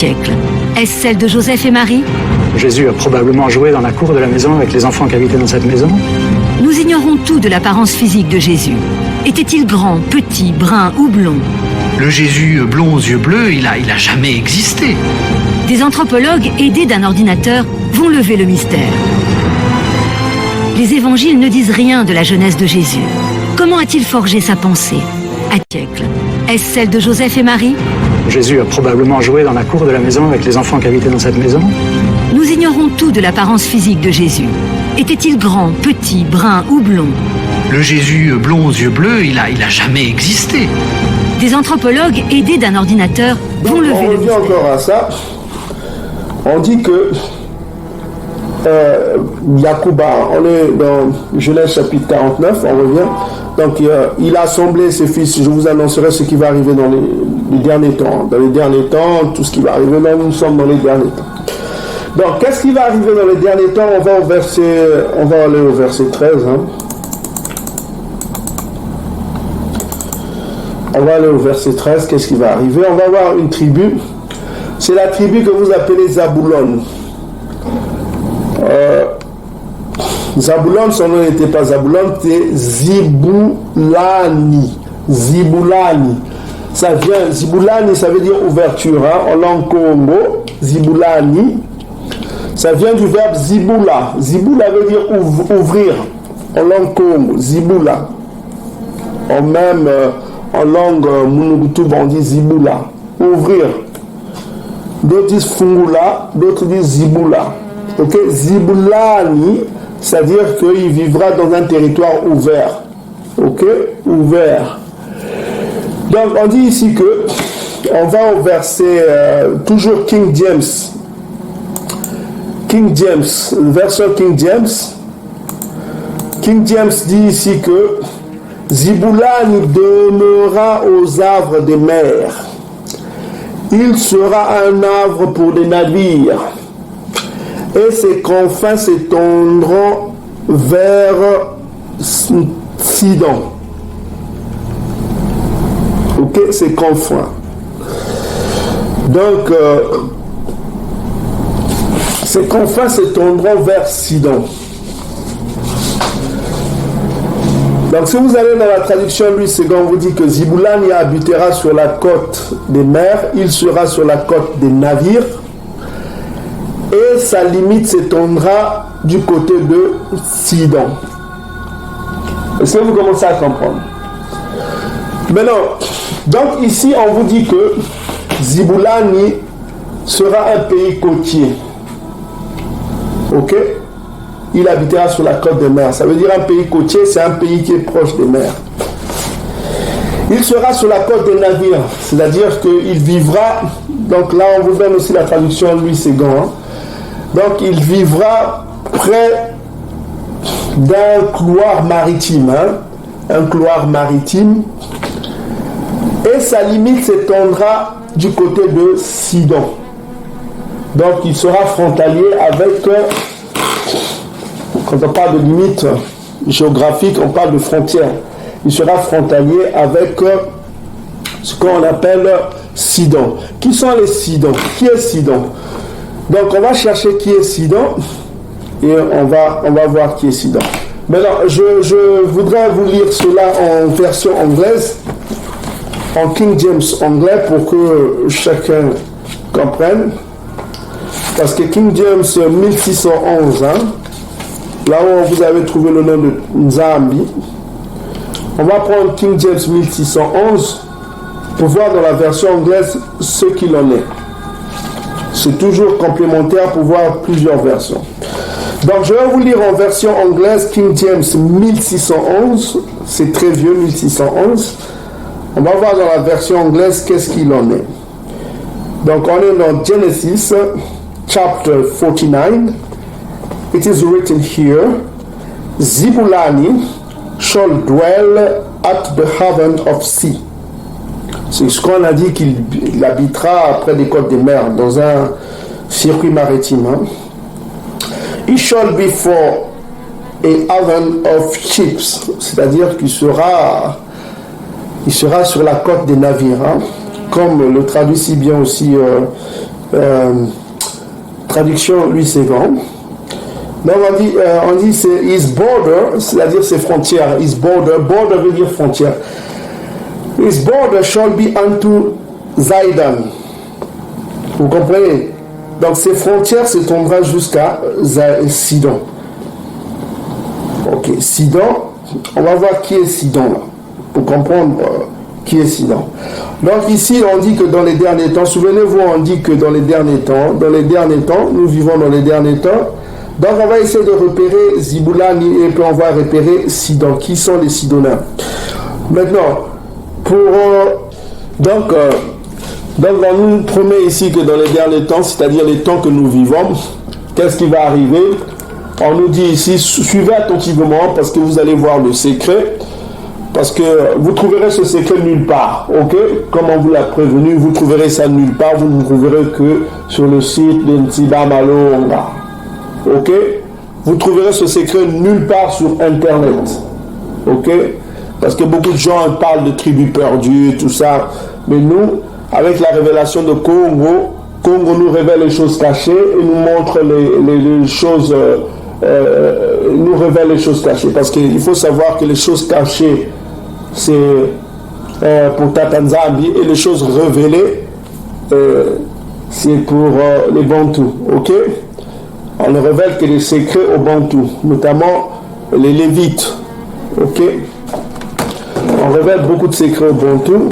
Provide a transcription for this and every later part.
Siècle. Est-ce celle de Joseph et Marie? Jésus a probablement joué dans la cour de la maison avec les enfants qui habitaient dans cette maison. Nous ignorons tout de l'apparence physique de Jésus. Était-il grand, petit, brun ou blond? Le Jésus blond aux yeux bleus, il a jamais existé. Des anthropologues, aidés d'un ordinateur, vont lever le mystère. Les évangiles ne disent rien de la jeunesse de Jésus. Comment a-t-il forgé sa pensée? À siècle. Est-ce celle de Joseph et Marie? Jésus a probablement joué dans la cour de la maison avec les enfants qui habitaient dans cette maison. Nous ignorons tout de l'apparence physique de Jésus. Était-il grand, petit, brun ou blond? Le Jésus blond aux yeux bleus, il a jamais existé. Des anthropologues, aidés d'un ordinateur, vont lever le mystère. On revient encore à ça. On dit que Yacouba, on est dans Genèse chapitre 49, on revient. Donc il a assemblé ses fils. Je vous annoncerai ce qui va arriver dans les derniers temps. Dans les derniers temps, tout ce qui va arriver, là nous sommes dans les derniers temps. Donc qu'est-ce qui va arriver dans les derniers temps? On va aller au verset 13. On va aller au verset 13. Qu'est-ce qui va arriver? On va voir une tribu. C'est la tribu que vous appelez Zaboulon. Zaboulon, son nom n'était pas Zaboulon, c'était Ziboulani. Ziboulani. Ça vient, Ziboulani, ça veut dire ouverture. En langue Congo, Ziboulani, ça vient du verbe Ziboula. Ziboula veut dire ouvrir. En langue Congo, Ziboula. En langue Munugutu, on dit Ziboula. Ouvrir. D'autres disent Fungula, d'autres disent Ziboula. Ok, Ziboulani, c'est-à-dire qu'il vivra dans un territoire ouvert. Ok, ouvert. Donc on dit ici que, on va au verset, toujours King James. King James, version King James. King James dit ici que Ziboulani demeurera aux havres des mers. Il sera un havre pour des navires. Et ses confins s'étendront vers Sidon. Ok, ses confins. Donc, ses confins s'étendront vers Sidon. Donc, si vous allez dans la traduction Louis II, on vous dit que Ziboulani habitera sur la côte des mers, il sera sur la côte des navires. Et sa limite s'étendra du côté de Sidon. Est-ce que vous commencez à comprendre? Maintenant, donc ici on vous dit que Ziboulani sera un pays côtier. Ok? Il habitera sur la côte des mers. Ça veut dire un pays côtier, c'est un pays qui est proche des mers. Il sera sur la côte des navires, c'est-à-dire qu'il vivra, donc là on vous donne aussi la traduction Louis II, donc il vivra près d'un couloir maritime, un couloir maritime, et sa limite s'étendra du côté de Sidon. Donc il sera frontalier avec, quand on parle de limite géographique, on parle de frontière. Il sera frontalier avec ce qu'on appelle Sidon. Qui sont les Sidons? Qui est Sidon? Donc on va chercher qui est Sidon et on va voir qui est Sidon. Maintenant, je voudrais vous lire cela en version anglaise, en King James anglais, pour que chacun comprenne. Parce que King James 1611, là où vous avez trouvé le nom de Nzambi, on va prendre King James 1611 pour voir dans la version anglaise ce qu'il en est. C'est toujours complémentaire pour voir plusieurs versions. Donc je vais vous lire en version anglaise King James 1611. C'est très vieux, 1611. On va voir dans la version anglaise qu'est-ce qu'il en est. Donc on est dans Genesis chapter 49. It is written here, Ziboulani shall dwell at the haven of sea. C'est ce qu'on a dit qu'il habitera près des côtes des mers, dans un circuit maritime. He shall be for a haven of ships, c'est-à-dire qu'il sera sur la côte des navires, comme le traduit si bien aussi traduction Louis Ségon. Donc on dit c'est his border, c'est-à-dire ses frontières. His border, border veut dire frontière. His border shall be unto Zaidan. Vous comprenez? Donc ses frontières s'étendront jusqu'à Sidon. Ok, Sidon, on va voir qui est Sidon là, pour comprendre qui est Sidon. Donc ici on dit que dans les derniers temps, souvenez-vous, on dit que dans les derniers temps, nous vivons dans les derniers temps. Donc on va essayer de repérer Ziboulani et puis on va repérer Sidon. Qui sont les Sidoniens? Maintenant, donc on nous promet ici que dans les derniers temps, c'est-à-dire les temps que nous vivons, qu'est-ce qui va arriver? On nous dit ici, suivez attentivement parce que vous allez voir le secret, parce que vous trouverez ce secret nulle part, ok? Comme on vous l'a prévenu, vous trouverez ça nulle part, vous ne trouverez que sur le site de Ntiba Malonga, ok? Vous trouverez ce secret nulle part sur Internet, ok? Parce que beaucoup de gens parlent de tribus perdues, tout ça, mais nous, avec la révélation de Congo nous révèle les choses cachées et nous montre les choses, nous révèle les choses cachées. Parce qu'il faut savoir que les choses cachées, c'est pour Tatanzambi, et les choses révélées, c'est pour les Bantous. Ok? On ne révèle que les secrets aux Bantous, notamment les Lévites. Ok? On révèle beaucoup de secrets aux Bantous.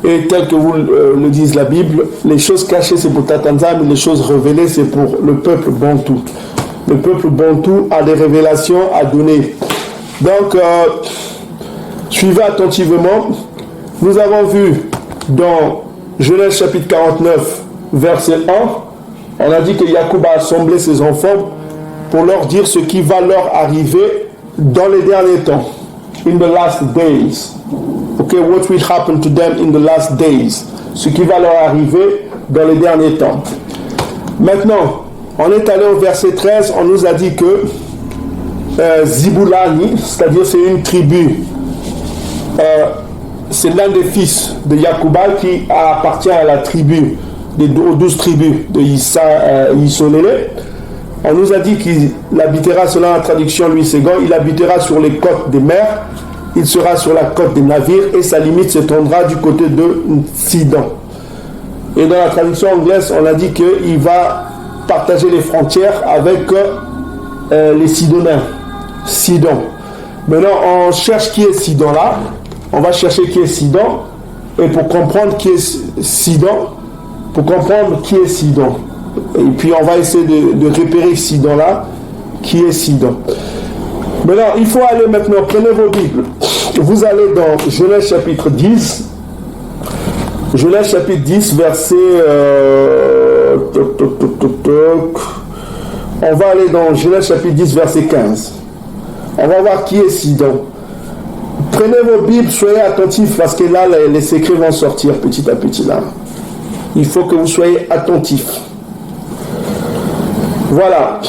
Et tel que vous le dit la Bible, les choses cachées c'est pour Tatanzam, mais les choses révélées c'est pour le peuple Bantou. Le peuple Bantou a des révélations à donner. Donc, suivez attentivement. Nous avons vu dans Genèse chapitre 49, verset 1, on a dit que Jacob a assemblé ses enfants pour leur dire ce qui va leur arriver dans les derniers temps. In the last days. Okay, what will happen to them in the last days? Ce qui va leur arriver dans les derniers temps. Maintenant, on est allé au verset 13, on nous a dit que Ziboulani, c'est-à-dire c'est une tribu, c'est l'un des fils de Yacouba qui appartient à la tribu, aux 12 tribus de Yissolélé. On nous a dit qu'il habitera, selon la traduction Louis Ségon, il habitera sur les côtes des mers, il sera sur la côte des navires et sa limite s'étendra du côté de Sidon. Et dans la traduction anglaise, on a dit qu'il va partager les frontières avec les Sidoniens. Sidon. Maintenant, on cherche qui est Sidon là. On va chercher qui est Sidon. Et pour comprendre qui est Sidon, et puis on va essayer de repérer Sidon là, qui est Sidon. Maintenant, il faut aller maintenant, prenez vos Bibles. Vous allez dans Genèse chapitre 10. Genèse chapitre 10, verset... On va aller dans Genèse chapitre 10, verset 15. On va voir qui est Sidon. Prenez vos Bibles, soyez attentifs, parce que là, les secrets vont sortir petit à petit là. Il faut que vous soyez attentifs. Voilà.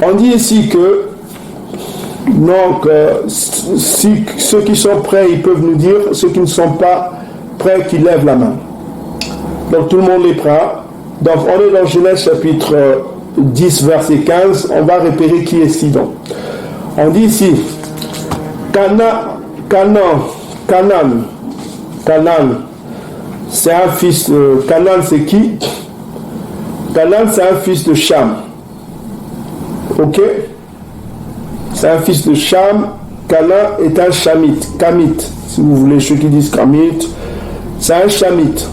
On dit ici que donc, si ceux qui sont prêts, ils peuvent nous dire, ceux qui ne sont pas prêts, qui lèvent la main. Donc tout le monde est prêt. Donc on est dans Genèse chapitre 10, verset 15. On va repérer qui est Sidon. On dit ici, Canaan, c'est un fils de... Canaan, c'est qui? Canaan, c'est un fils de Cham. Ok? C'est un fils de Cham. Canaan est un chamite. Camite, si vous voulez, ceux qui disent camite. C'est un chamite.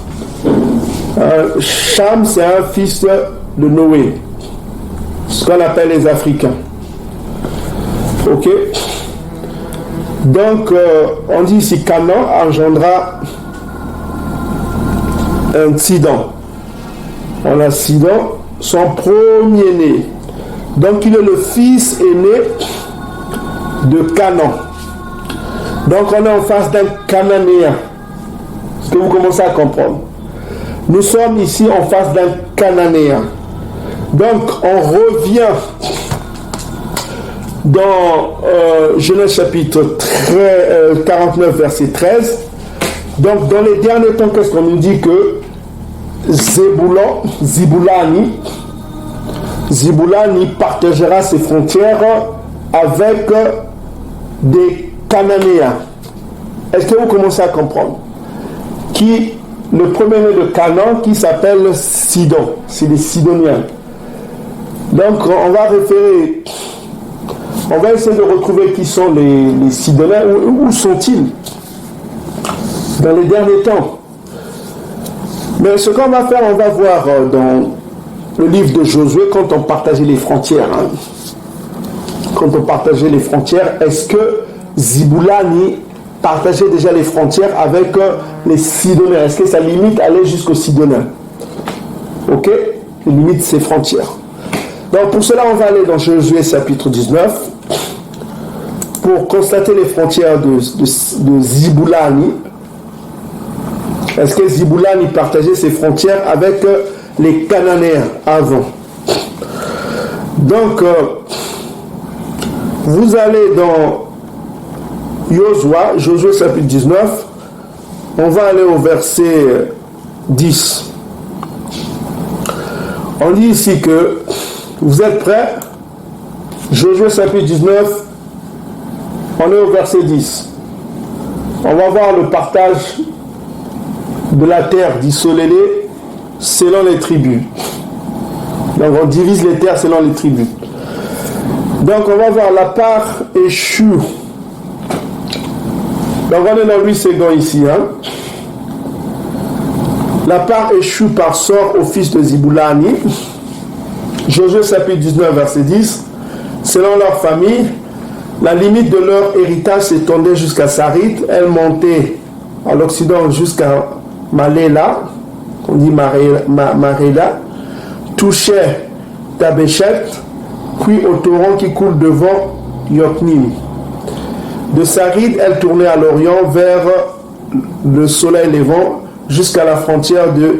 Cham, c'est un fils de Noé. Ce qu'on appelle les Africains. Ok? Donc, on dit ici Canaan engendra un Sidon. On a Sidon, son premier-né. Donc, il est le fils aîné de Canaan. Donc, on est en face d'un Cananéen. Est-ce que vous commencez à comprendre? Nous sommes ici en face d'un Cananéen. Donc, on revient dans Genèse chapitre 49, verset 13. Donc, dans les derniers temps, qu'est-ce qu'on nous dit? Que Zibulani partagera ses frontières avec des Cananéens. Est-ce que vous commencez à comprendre? Le premier-né de Canaan qui s'appelle Sidon, c'est les Sidoniens. Donc on va essayer de retrouver qui sont les Sidoniens, où sont-ils dans les derniers temps. Mais ce qu'on va faire, on va voir dans le livre de Josué, quand on partageait les frontières. Quand on partageait les frontières, est-ce que Zibulani partageait déjà les frontières avec les Sidoniens? Est-ce que sa limite allait jusqu'aux Sidoniens? Ok? Il limite ses frontières. Donc pour cela, on va aller dans Josué chapitre 19 pour constater les frontières de Zibulani. Est-ce que Zibulani partageait ses frontières avec les Cananéens avant? Donc, vous allez dans Josué chapitre 19, on va aller au verset 10. On dit ici que vous êtes prêts? Josué chapitre 19, on est au verset 10. On va voir le partage de la terre d'Issolélé selon les tribus. Donc on divise les terres selon les tribus. Donc on va voir la part échue. Donc on est dans 8 secondes ici. La part échue par sort au fils de Zibulani. Josué chapitre 19 verset 10. Selon leur famille, la limite de leur héritage s'étendait jusqu'à Sarit. Elle montait à l'occident jusqu'à Maléla, on dit Maréla, touchait Tabéchet, puis au torrent qui coule devant Yoknim. De Sarid, elle tournait à l'orient vers le soleil levant jusqu'à la frontière de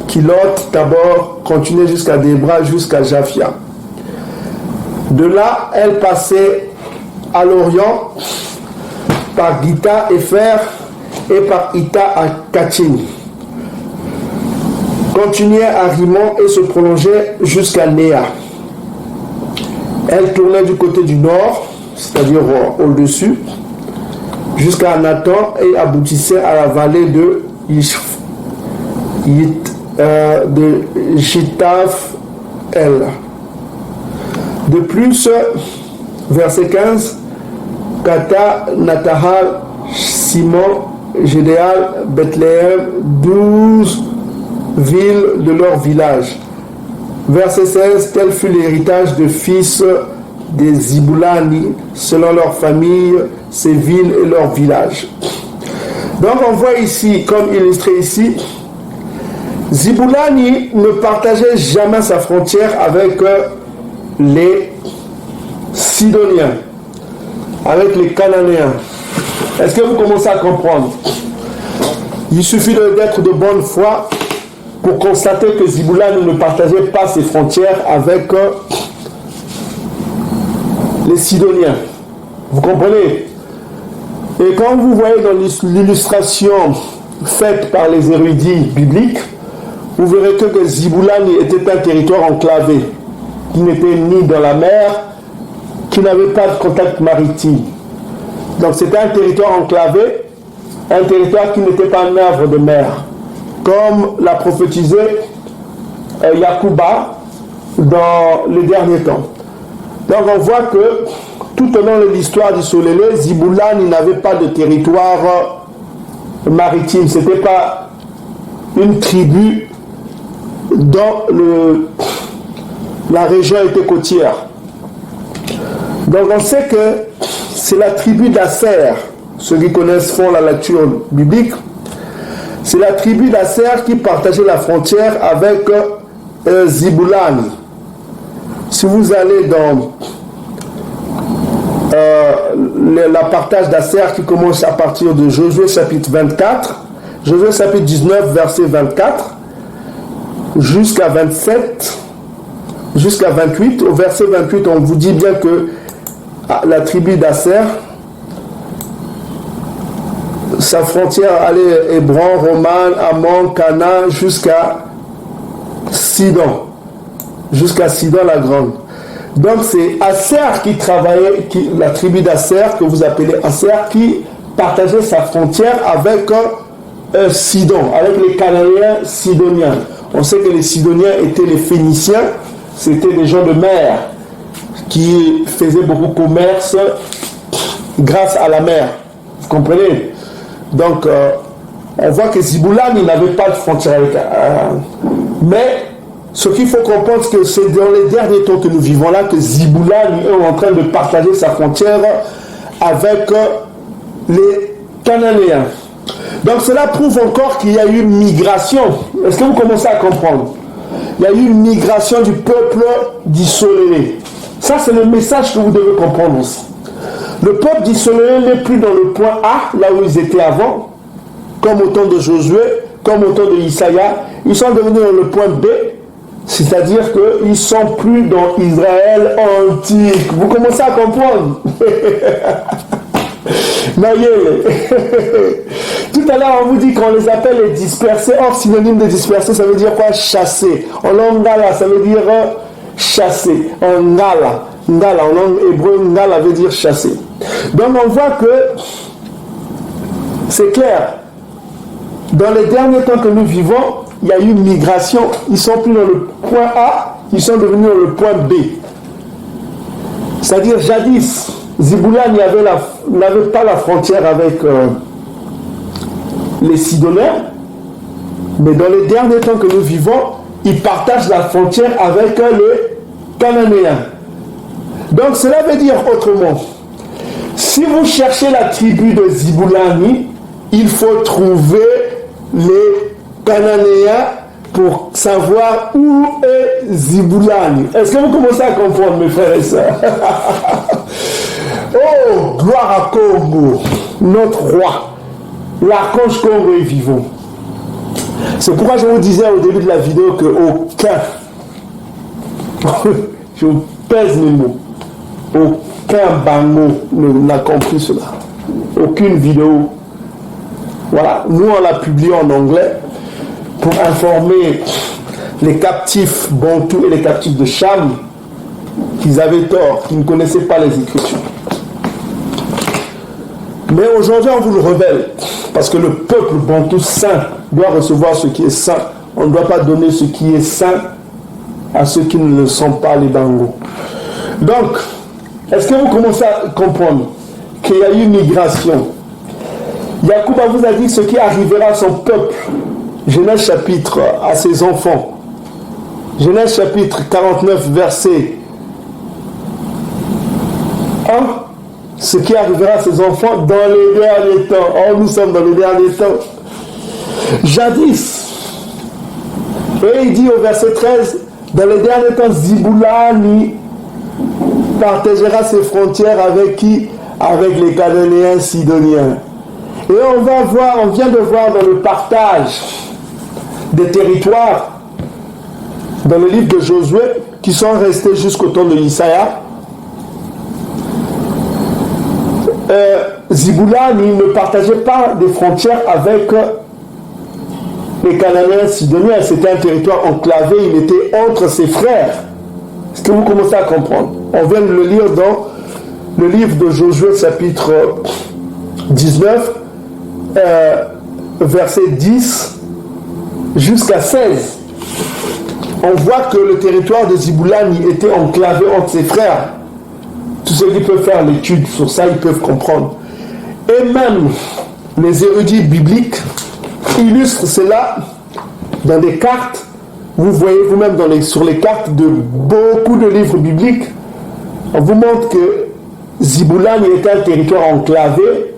Kilot, Tabor, continuait jusqu'à Débra, jusqu'à Japhia. De là, elle passait à l'orient par Gita et Fer et par Ita à Kachin. Continuait à Rimon et se prolongeait jusqu'à Néa. Elle tournait du côté du nord, c'est-à-dire au-dessus, jusqu'à Nathan et aboutissait à la vallée de Jitaf-El. De plus, verset 15, Kata, Natahal, Simon, Gédéal, Bethléem, 12 villes de leur village. Verset 16, tel fut l'héritage de fils des Zibulani, selon leur famille, ces villes et leurs villages. Donc on voit ici, comme illustré ici, Zibulani ne partageait jamais sa frontière avec les Sidoniens, avec les Cananéens. Est-ce que vous commencez à comprendre? Il suffit d'être de bonne foi pour constater que Zibulani ne partageait pas ses frontières avec les Sidoniens. Vous comprenez? Et quand vous voyez dans l'illustration faite par les érudits bibliques, vous verrez que Zibulani était un territoire enclavé, qui n'était ni dans la mer, qui n'avait pas de contact maritime. Donc c'était un territoire enclavé, un territoire qui n'était pas un havre de mer, comme l'a prophétisé Yacouba dans les derniers temps. Donc on voit que tout au long de l'histoire du Solélé, Zibulani n'avait pas de territoire maritime. Ce n'était pas une tribu dont la région était côtière. Donc on sait que c'est la tribu d'Asser. Ceux qui connaissent font la lecture biblique. C'est la tribu d'Asser qui partageait la frontière avec Zibulani. Si vous allez dans la partage d'Asser qui commence à partir de Josué chapitre 24, Josué chapitre 19 verset 24 jusqu'à 27, jusqu'à 28, au verset 28 on vous dit bien que la tribu d'Asser sa frontière allait Hébron, Roman, Ammon, Cana, jusqu'à Sidon. Jusqu'à Sidon la Grande. Donc c'est Asser qui travaillait, la tribu d'Asser, que vous appelez Asser, qui partageait sa frontière avec Sidon, avec les Cananéens sidoniens. On sait que les Sidoniens étaient les Phéniciens, c'était des gens de mer qui faisaient beaucoup de commerce grâce à la mer. Vous comprenez? Donc, on voit que Ziboulane, il n'avait pas de frontière avec... mais ce qu'il faut comprendre, c'est que c'est dans les derniers temps que nous vivons là que Ziboulane est en train de partager sa frontière avec les Cananéens. Donc cela prouve encore qu'il y a eu une migration. Est-ce que vous commencez à comprendre? Il y a eu une migration du peuple d'Israël. Ça, c'est le message que vous devez comprendre aussi. Le peuple d'Israël n'est plus dans le point A, là où ils étaient avant, comme au temps de Josué, comme au temps de Isaïa. Ils sont devenus dans le point B, c'est-à-dire qu'ils ne sont plus dans Israël antique. Vous commencez à comprendre? Tout à l'heure, on vous dit qu'on les appelle les dispersés. Or, synonyme de dispersés, ça veut dire quoi? Chasser. En langue ngala, ça veut dire chasser. En ngala, ngala, en langue hébreu, ngala veut dire chasser. Donc, on voit que c'est clair. Dans les derniers temps que nous vivons, il y a eu une migration. Ils ne sont plus dans le point A, ils sont devenus dans le point B. C'est-à-dire, jadis, Ziboulane n'avait pas la frontière avec les Sidoniens, mais dans les derniers temps que nous vivons, il partage la frontière avec les Cananéens. Donc cela veut dire autrement, si vous cherchez la tribu de Ziboulane, il faut trouver les Cananéens pour savoir où est Ziboulane. Est-ce que vous commencez à comprendre, mes frères et sœurs? Oh, gloire à Congo, notre roi, l'archange Congo est vivant. C'est pourquoi je vous disais au début de la vidéo que aucun, je pèse mes mots, aucun bango n'a compris cela. Aucune vidéo. Voilà, nous on l'a publié en anglais pour informer les captifs bantous et les captifs de Cham qu'ils avaient tort, qu'ils ne connaissaient pas les Écritures. Mais aujourd'hui, on vous le révèle, parce que le peuple bantou saint doit recevoir ce qui est saint. On ne doit pas donner ce qui est saint à ceux qui ne le sont pas, les bangos. Donc, est-ce que vous commencez à comprendre qu'il y a eu une migration? Yacouba vous a dit ce qui arrivera à son peuple. Genèse chapitre à ses enfants. Genèse chapitre 49, verset 1. Ce qui arrivera à ses enfants dans les derniers temps. Oh, nous sommes dans les derniers temps. Jadis. Et il dit au verset 13, dans les derniers temps, Ziboulane partagera ses frontières avec qui? Avec les Cananéens sidoniens. Et on vient de voir dans le partage des territoires, dans le livre de Josué, qui sont restés jusqu'au temps de Isaïa. Ziboulane, il ne partageait pas des frontières avec les Cananéens sidoniens. C'était un territoire enclavé, il était entre ses frères. Est-ce que vous commencez à comprendre? On vient de le lire dans le livre de Josué, chapitre 19, verset 10 jusqu'à 16. On voit que le territoire de Ziboulane était enclavé entre ses frères. Tous ceux qui peuvent faire l'étude sur ça, ils peuvent comprendre. Et même les érudits bibliques illustrent cela dans des cartes. Vous voyez vous-même sur les cartes de beaucoup de livres bibliques. On vous montre que Ziboulane était un territoire enclavé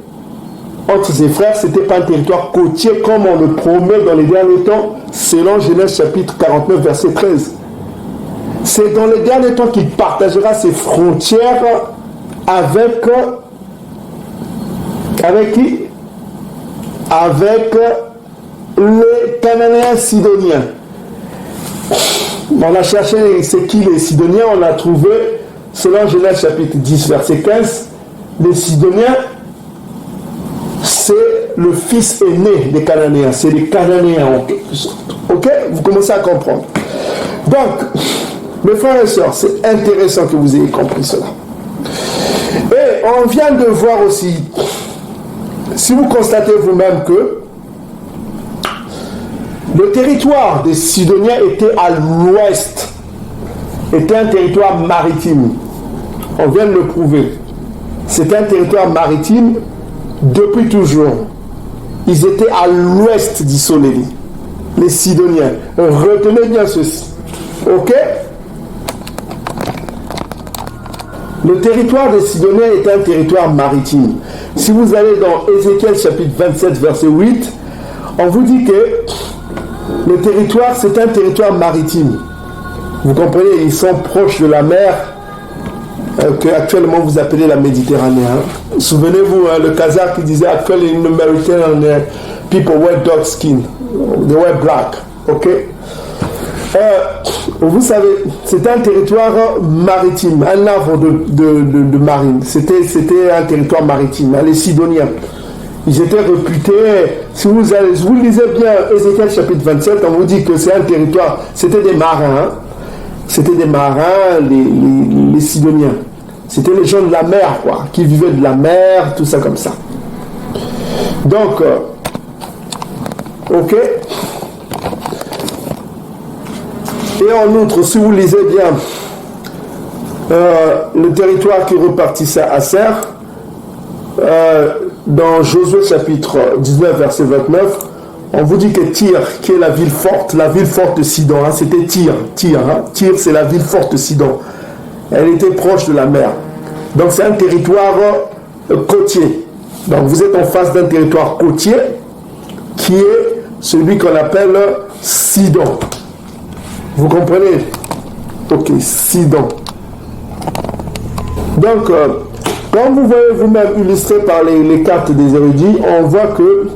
entre ses frères. Ce n'était pas un territoire côtier comme on le promet dans les derniers temps, selon Genèse chapitre 49, verset 13. C'est dans les derniers temps qu'il partagera ses frontières avec qui? Avec les Cananéens sidoniens. On a cherché c'est qui les Sidoniens, on a trouvé, selon Genèse chapitre 10, verset 15, les Sidoniens, c'est le fils aîné des Cananéens. C'est les Cananéens. Ok? Vous commencez à comprendre. Donc, mes frères et sœurs, c'est intéressant que vous ayez compris cela. Et on vient de voir aussi, si vous constatez vous-même que le territoire des Sidoniens était à l'ouest, était un territoire maritime. On vient de le prouver. C'était un territoire maritime depuis toujours. Ils étaient à l'ouest d'Issolélie, les Sidoniens. Retenez bien ceci. Ok? Le territoire des Sidoniens est un territoire maritime. Si vous allez dans Ézéchiel chapitre 27, verset 8, on vous dit que le territoire, c'est un territoire maritime. Vous comprenez, ils sont proches de la mer que actuellement vous appelez la Méditerranée. Hein. Souvenez-vous, hein, le Khazar qui disait actuellement in the Mediterranean people wear dark skin, they wear black. Ok? Vous savez, c'était un territoire maritime, un havre de marine. C'était un territoire maritime. Hein, les Sidoniens, ils étaient réputés. Si vous lisez bien Ézéchiel chapitre 27, on vous dit que c'est un territoire. C'était des marins. Hein. C'était des marins, les Sidoniens. C'était les gens de la mer, quoi, qui vivaient de la mer, tout ça comme ça. Donc, ok. Et en outre, si vous lisez bien le territoire qui repartissait à Serre, dans Josué chapitre 19, verset 29, on vous dit que Tyr, qui est la ville forte de Sidon, hein, c'était Tyr. Hein. Tyr, c'est la ville forte de Sidon. Elle était proche de la mer. Donc c'est un territoire côtier. Donc vous êtes en face d'un territoire côtier qui est celui qu'on appelle Sidon. Vous comprenez? Ok, Sidon. Donc, comme vous voyez vous-même illustré par les cartes des érudits, on voit que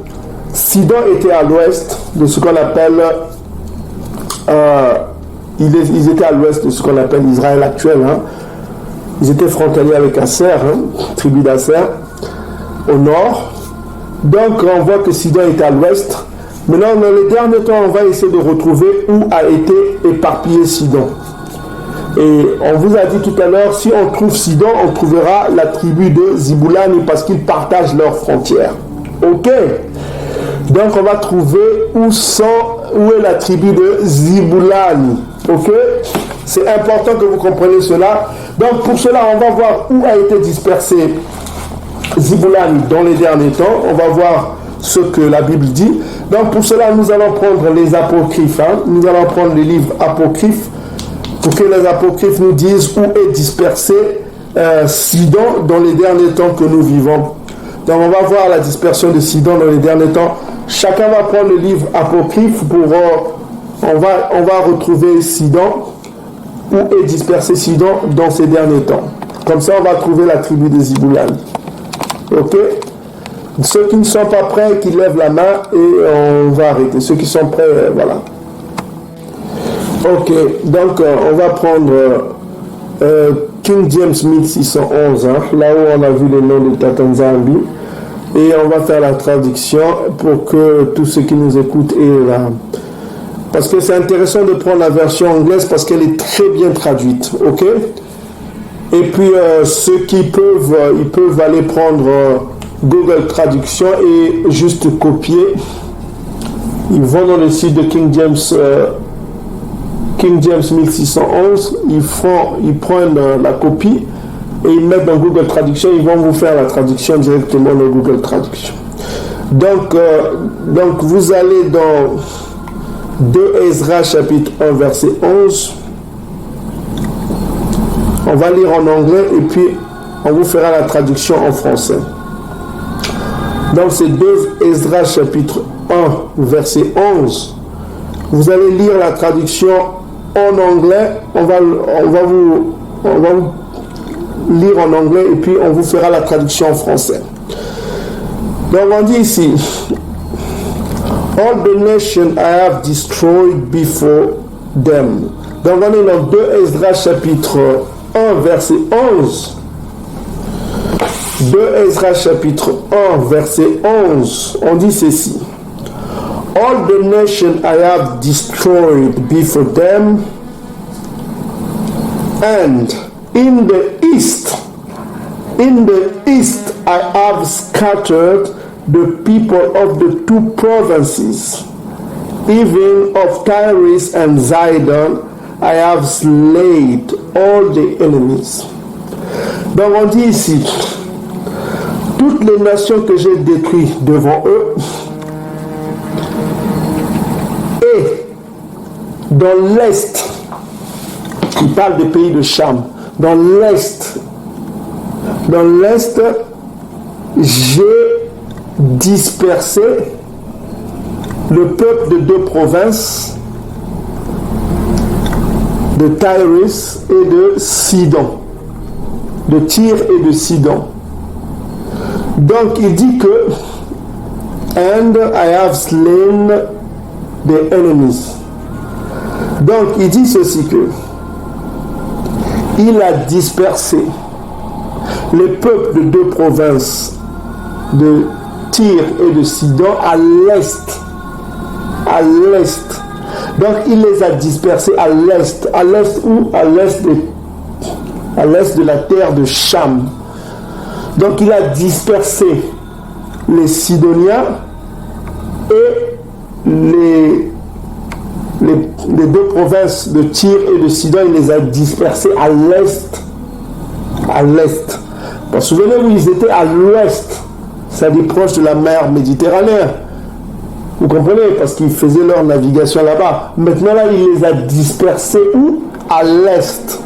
Sidon était à l'ouest de ce qu'on appelle... ils étaient à l'ouest de ce qu'on appelle Israël actuel. Hein. Ils étaient frontaliers avec Asser, hein, tribu d'Asser, au nord. Donc, on voit que Sidon était à l'ouest. Maintenant, dans les derniers temps, on va essayer de retrouver où a été éparpillé Sidon. Et on vous a dit tout à l'heure, si on trouve Sidon, on trouvera la tribu de Ziboulani parce qu'ils partagent leurs frontières. Ok? Donc, on va trouver où est la tribu de Ziboulani. Ok? C'est important que vous compreniez cela. Donc, pour cela, on va voir où a été dispersé Ziboulani dans les derniers temps. On va voir ce que la Bible dit. Donc pour cela, nous allons prendre les apocryphes. Hein. Nous allons prendre les livres apocryphes pour que les apocryphes nous disent où est dispersé Sidon dans les derniers temps que nous vivons. Donc on va voir la dispersion de Sidon dans les derniers temps. Chacun va prendre le livre apocryphe pour... on va retrouver Sidon, où est dispersé Sidon dans ces derniers temps. Comme ça, on va trouver la tribu de Ziboulani. Ok? Ceux qui ne sont pas prêts, qui lèvent la main et on va arrêter. Ceux qui sont prêts, voilà. Ok, donc on va prendre King James 1611, hein, là où on a vu le nom de Tatanzambi. Et on va faire la traduction pour que tous ceux qui nous écoutent aient la... Parce que c'est intéressant de prendre la version anglaise parce qu'elle est très bien traduite, ok? Et puis ceux qui peuvent, ils peuvent aller prendre Google Traduction et juste copier. Ils vont dans le site de King James 1611, ils prennent la copie et ils mettent dans Google Traduction, ils vont vous faire la traduction directement dans Google Traduction. Donc vous allez dans 2 Ezra chapitre 1 verset 11. On va lire en anglais et puis on vous fera la traduction en français. Donc c'est 2 Ezra chapitre 1 verset 11. Vous allez lire la traduction en anglais. On va vous lire en anglais et puis on vous fera la traduction en français. Donc on dit ici: All the nations I have destroyed before them. Donc on est dans 2 Ezra chapitre 1 verset 11. 2 Ezra chapitre 1 verset 11, on dit ceci. All the nations I have destroyed before them, and in the east I have scattered the people of the 2 provinces, even of Tyrus and Zidon I have slain all the enemies. Donc on dit ici, toutes les nations que j'ai détruites devant eux, et dans l'est, il parle des pays de Cham, dans l'est, j'ai dispersé le peuple de 2 provinces, de Tyrus et de Sidon, de Tyr et de Sidon. Donc il dit que and I have slain the enemies. Donc il dit ceci que il a dispersé les peuples de 2 provinces de Tyr et de Sidon à l'est. À l'est. Donc il les a dispersés à l'est. À l'est où? À l'est de la terre de Cham. Donc il a dispersé les Sidoniens et les 2 provinces de Tyr et de Sidon, il les a dispersés à l'est. À l'est. Souvenez-vous, ils étaient à l'ouest, c'est-à-dire proche de la mer Méditerranée. Vous comprenez? Parce qu'ils faisaient leur navigation là-bas. Maintenant, là, il les a dispersés où? À l'est.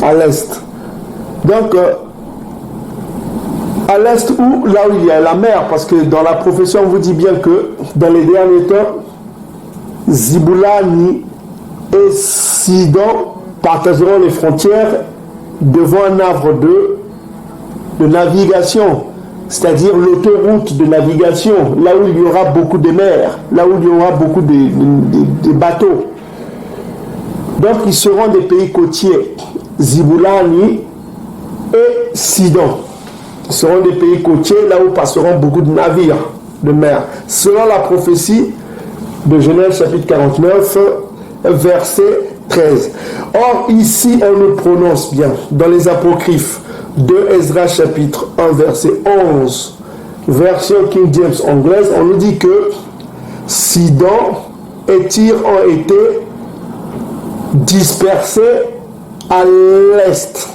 À l'est. Donc, à l'est où? Là où il y a la mer, parce que dans la prophétie, on vous dit bien que dans les derniers temps, Ziboulani et Sidon partageront les frontières devant un havre de navigation, c'est-à-dire l'autoroute de navigation, là où il y aura beaucoup de mers, là où il y aura beaucoup de bateaux. Donc ils seront des pays côtiers, Ziboulani et Sidon. Ils seront des pays côtiers, là où passeront beaucoup de navires de mer. Selon la prophétie de Genèse chapitre 49, verset 13. Or, ici, on le prononce bien. Dans les apocryphes de Ezra chapitre 1, verset 11, version King James anglaise, on nous dit que Sidon et Tyr ont été dispersés à l'est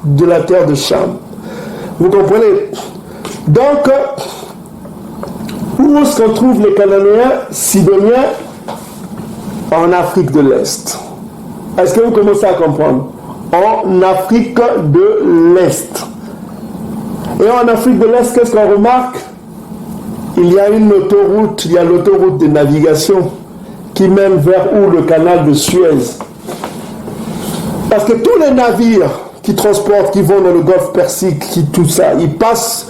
de la terre de Cham. Vous comprenez? Donc, où est-ce qu'on trouve les Cananéens, Sidoniens? En Afrique de l'Est. Est-ce que vous commencez à comprendre? En Afrique de l'Est. Et en Afrique de l'Est, qu'est-ce qu'on remarque? Il y a une autoroute, il y a l'autoroute de navigation qui mène vers où? Le canal de Suez. Parce que tous les navires qui transportent, qui vont dans le golfe Persique, tout ça, ils passent,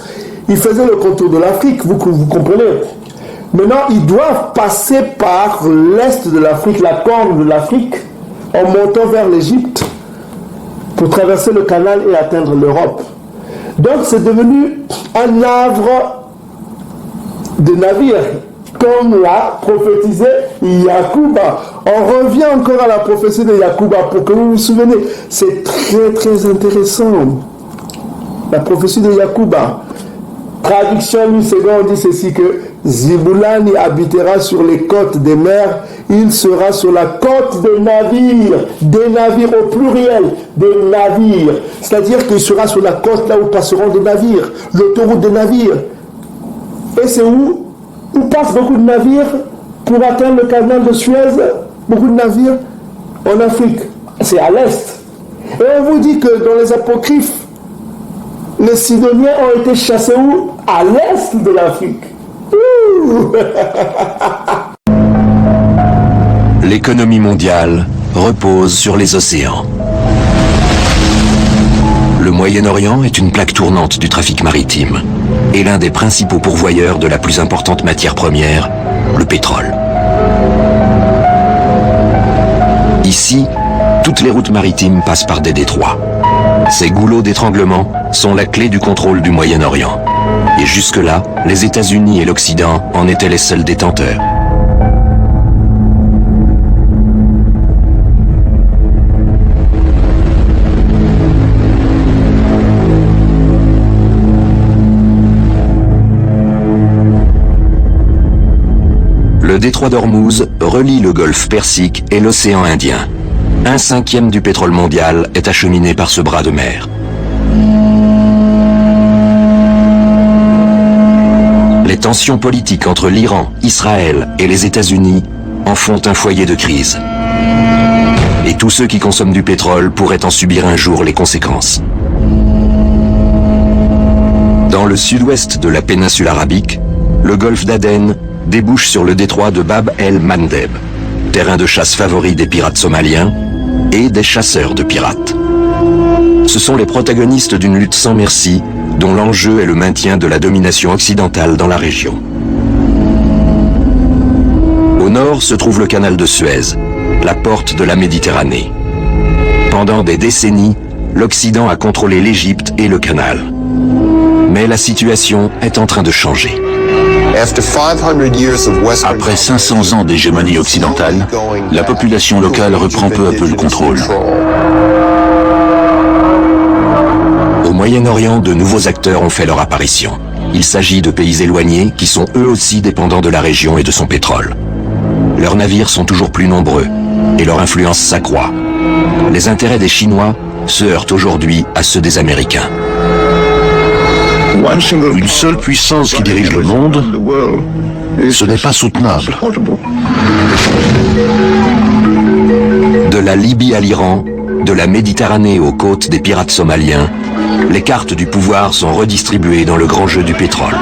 ils faisaient le contour de l'Afrique, vous comprenez? Maintenant, ils doivent passer par l'est de l'Afrique, la corne de l'Afrique, en montant vers l'Égypte pour traverser le canal et atteindre l'Europe. Donc, c'est devenu un havre de navires, comme l'a prophétisé Yacouba. On revient encore à la prophétie de Yacouba pour que vous vous souvenez. C'est très très intéressant. La prophétie de Yacouba. Traduction lui second, on dit ceci que Ziboulani habitera sur les côtes des mers, il sera sur la côte des navires au pluriel, des navires. C'est-à-dire qu'il sera sur la côte là où passeront des navires, l'autoroute des navires. Et c'est où passent beaucoup de navires pour atteindre le canal de Suez, beaucoup de navires en Afrique. C'est à l'est. Et on vous dit que dans les apocryphes, les Sidoniens ont été chassés où? À l'est de l'Afrique. L'économie mondiale repose sur les océans. Le Moyen-Orient est une plaque tournante du trafic maritime et l'un des principaux pourvoyeurs de la plus importante matière première, le pétrole. Ici, toutes les routes maritimes passent par des détroits. Ces goulots d'étranglement sont la clé du contrôle du Moyen-Orient. Et jusque-là, les États-Unis et l'Occident en étaient les seuls détenteurs. Le détroit d'Ormuz relie le golfe Persique et l'océan Indien. 1/5 du pétrole mondial est acheminé par ce bras de mer. Les tensions politiques entre l'Iran, Israël et les États-Unis en font un foyer de crise. Et tous ceux qui consomment du pétrole pourraient en subir un jour les conséquences. Dans le sud-ouest de la péninsule arabique, le golfe d'Aden débouche sur le détroit de Bab el-Mandeb, terrain de chasse favori des pirates somaliens et des chasseurs de pirates. Ce sont les protagonistes d'une lutte sans merci, dont l'enjeu est le maintien de la domination occidentale dans la région. Au nord se trouve le canal de Suez, la porte de la Méditerranée. Pendant des décennies, l'Occident a contrôlé l'Égypte et le canal. Mais la situation est en train de changer. Après 500 ans d'hégémonie occidentale, la population locale reprend peu à peu le contrôle. Au Moyen-Orient, de nouveaux acteurs ont fait leur apparition. Il s'agit de pays éloignés qui sont eux aussi dépendants de la région et de son pétrole. Leurs navires sont toujours plus nombreux et leur influence s'accroît. Les intérêts des Chinois se heurtent aujourd'hui à ceux des Américains. Une seule puissance qui dirige le monde, ce n'est pas soutenable. De la Libye à l'Iran, de la Méditerranée aux côtes des pirates somaliens, les cartes du pouvoir sont redistribuées dans le grand jeu du pétrole.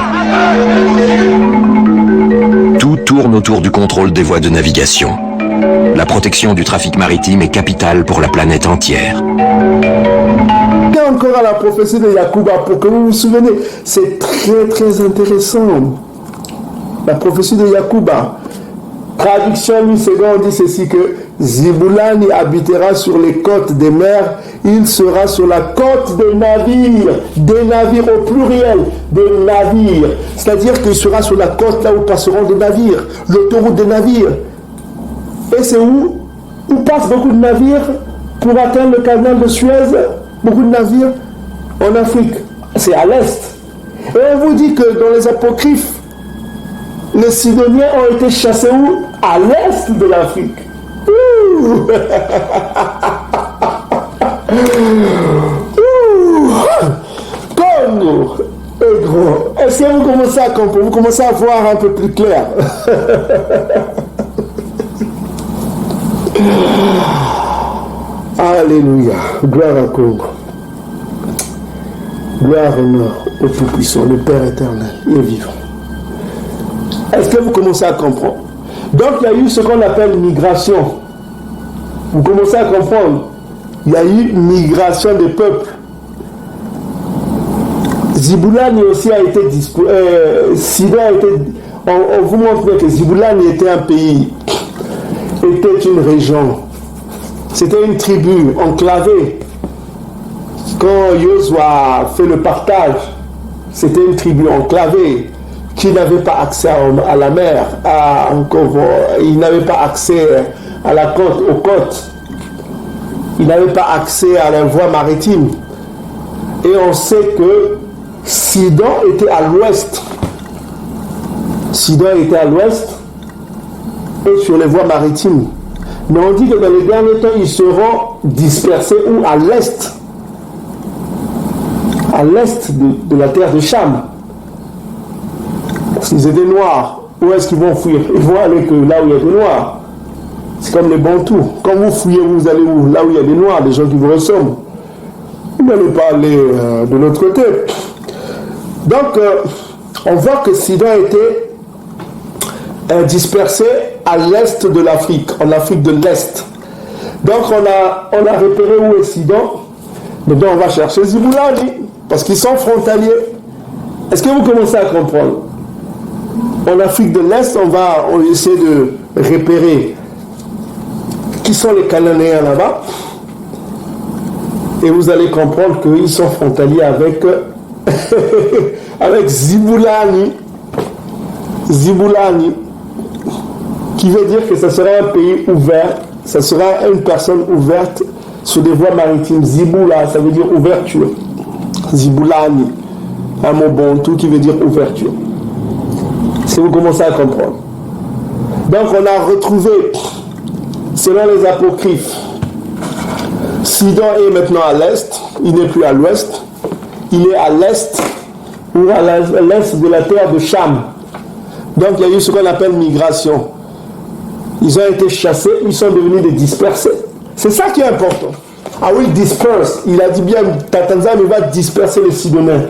Tout tourne autour du contrôle des voies de navigation. La protection du trafic maritime est capitale pour la planète entière. Encore à la prophétie de Yacouba, pour que vous vous souveniez, c'est très très intéressant. La prophétie de Yacouba. Traduction 1000 secondes, dit ceci que Ziboulani habitera sur les côtes des mers, il sera sur la côte des navires au pluriel, des navires. C'est-à-dire qu'il sera sur la côte là où passeront des navires, l'autoroute des navires. Et c'est où passent beaucoup de navires pour atteindre le canal de Suez. Beaucoup de navires en Afrique, c'est à l'est. Et on vous dit que dans les apocryphes, les Sidoniens ont été chassés où? À l'est de l'Afrique. Congo est gros. Est-ce que vous commencez à comprendre? Vous commencez à voir un peu plus clair. Alléluia. Gloire à Congo. Gloire et honneur au Tout-Puissant, le Père éternel. Il est vivant. Est-ce que vous commencez à comprendre? Donc il y a eu ce qu'on appelle migration. Vous commencez à comprendre? Il y a eu migration des peuples. Ziboulani aussi a été Sidon a été. On vous montre que Ziboulani était un pays, était une région. C'était une tribu enclavée. Quand Yosua fait le partage, c'était une tribu enclavée qui n'avait pas accès à la mer, il n'avait pas accès à la côte, aux côtes. Il n'avait pas accès à la voie maritime. Et on sait que Sidon était à l'ouest. Sidon était à l'ouest et sur les voies maritimes. Mais on dit que dans les derniers temps, ils seront dispersés où? À l'est. À l'est de la terre de Cham. Parce qu'ils étaient noirs. Où est-ce qu'ils vont fuir? Ils vont aller que là où il y a des noirs. C'est comme les Bantous. Quand vous fouillez, vous allez où? Là où il y a des noirs, des gens qui vous ressemblent. Vous n'allez pas aller de l'autre côté. Donc, on voit que Sidon était dispersé à l'est de l'Afrique, en Afrique de l'Est. Donc, on a repéré où est Sidon. Maintenant, on va chercher Ziboulani, parce qu'ils sont frontaliers. Est-ce que vous commencez à comprendre? En Afrique de l'Est, on essaie de repérer qui sont les Cananéens là-bas. Et vous allez comprendre qu'ils sont frontaliers avec, avec Zibulani. Zibulani, qui veut dire que ce sera un pays ouvert, ce sera une personne ouverte sur des voies maritimes. Zibula, ça veut dire ouverture. Zibulani, un mot bantou qui veut dire ouverture. Si vous commencez à comprendre. Donc on a retrouvé, selon les apocryphes, Sidon est maintenant à l'est, il n'est plus à l'ouest, il est à l'est ou à l'est de la terre de Cham. Donc il y a eu ce qu'on appelle migration. Ils ont été chassés, ils sont devenus des dispersés. C'est ça qui est important. Ah oui, disperse. Il a dit bien, Tatanzan va disperser les Sidoniens.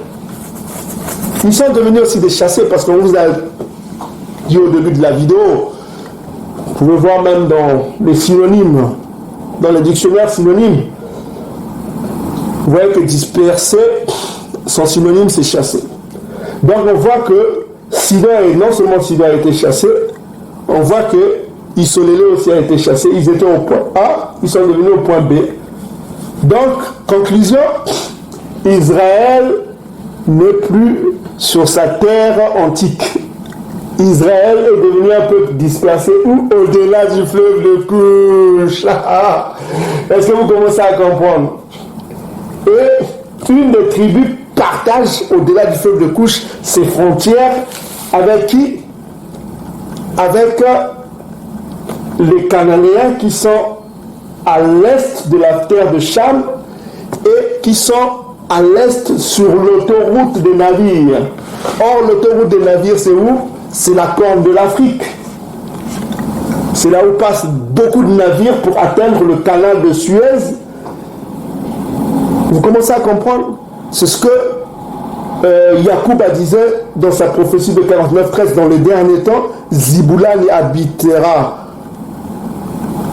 Ils sont devenus aussi des chassés parce qu'on vous a dit au début de la vidéo, vous pouvez voir même dans les synonymes, dans les dictionnaires synonymes, vous voyez que disperser, son synonyme c'est chasser. Donc on voit que Sidon, et non seulement Sidon a été chassé, on voit que Isolélé aussi a été chassé. Ils étaient au point A, ils sont devenus au point B. Donc, conclusion, Israël n'est plus sur sa terre antique. Israël est devenu un peuple dispersé ou au-delà du fleuve de Couche. Est-ce que vous commencez à comprendre? Et une des tribus partage au-delà du fleuve de Couche ses frontières avec qui? Avec les Cananéens qui sont à l'est de la terre de Cham et qui sont à l'est sur l'autoroute des navires. Or, l'autoroute des navires, c'est où? C'est la corne de l'Afrique. C'est là où passent beaucoup de navires pour atteindre le canal de Suez. Vous commencez à comprendre? C'est ce que Yacoub disait dans sa prophétie de 49-13, dans les derniers temps, Zibulani habitera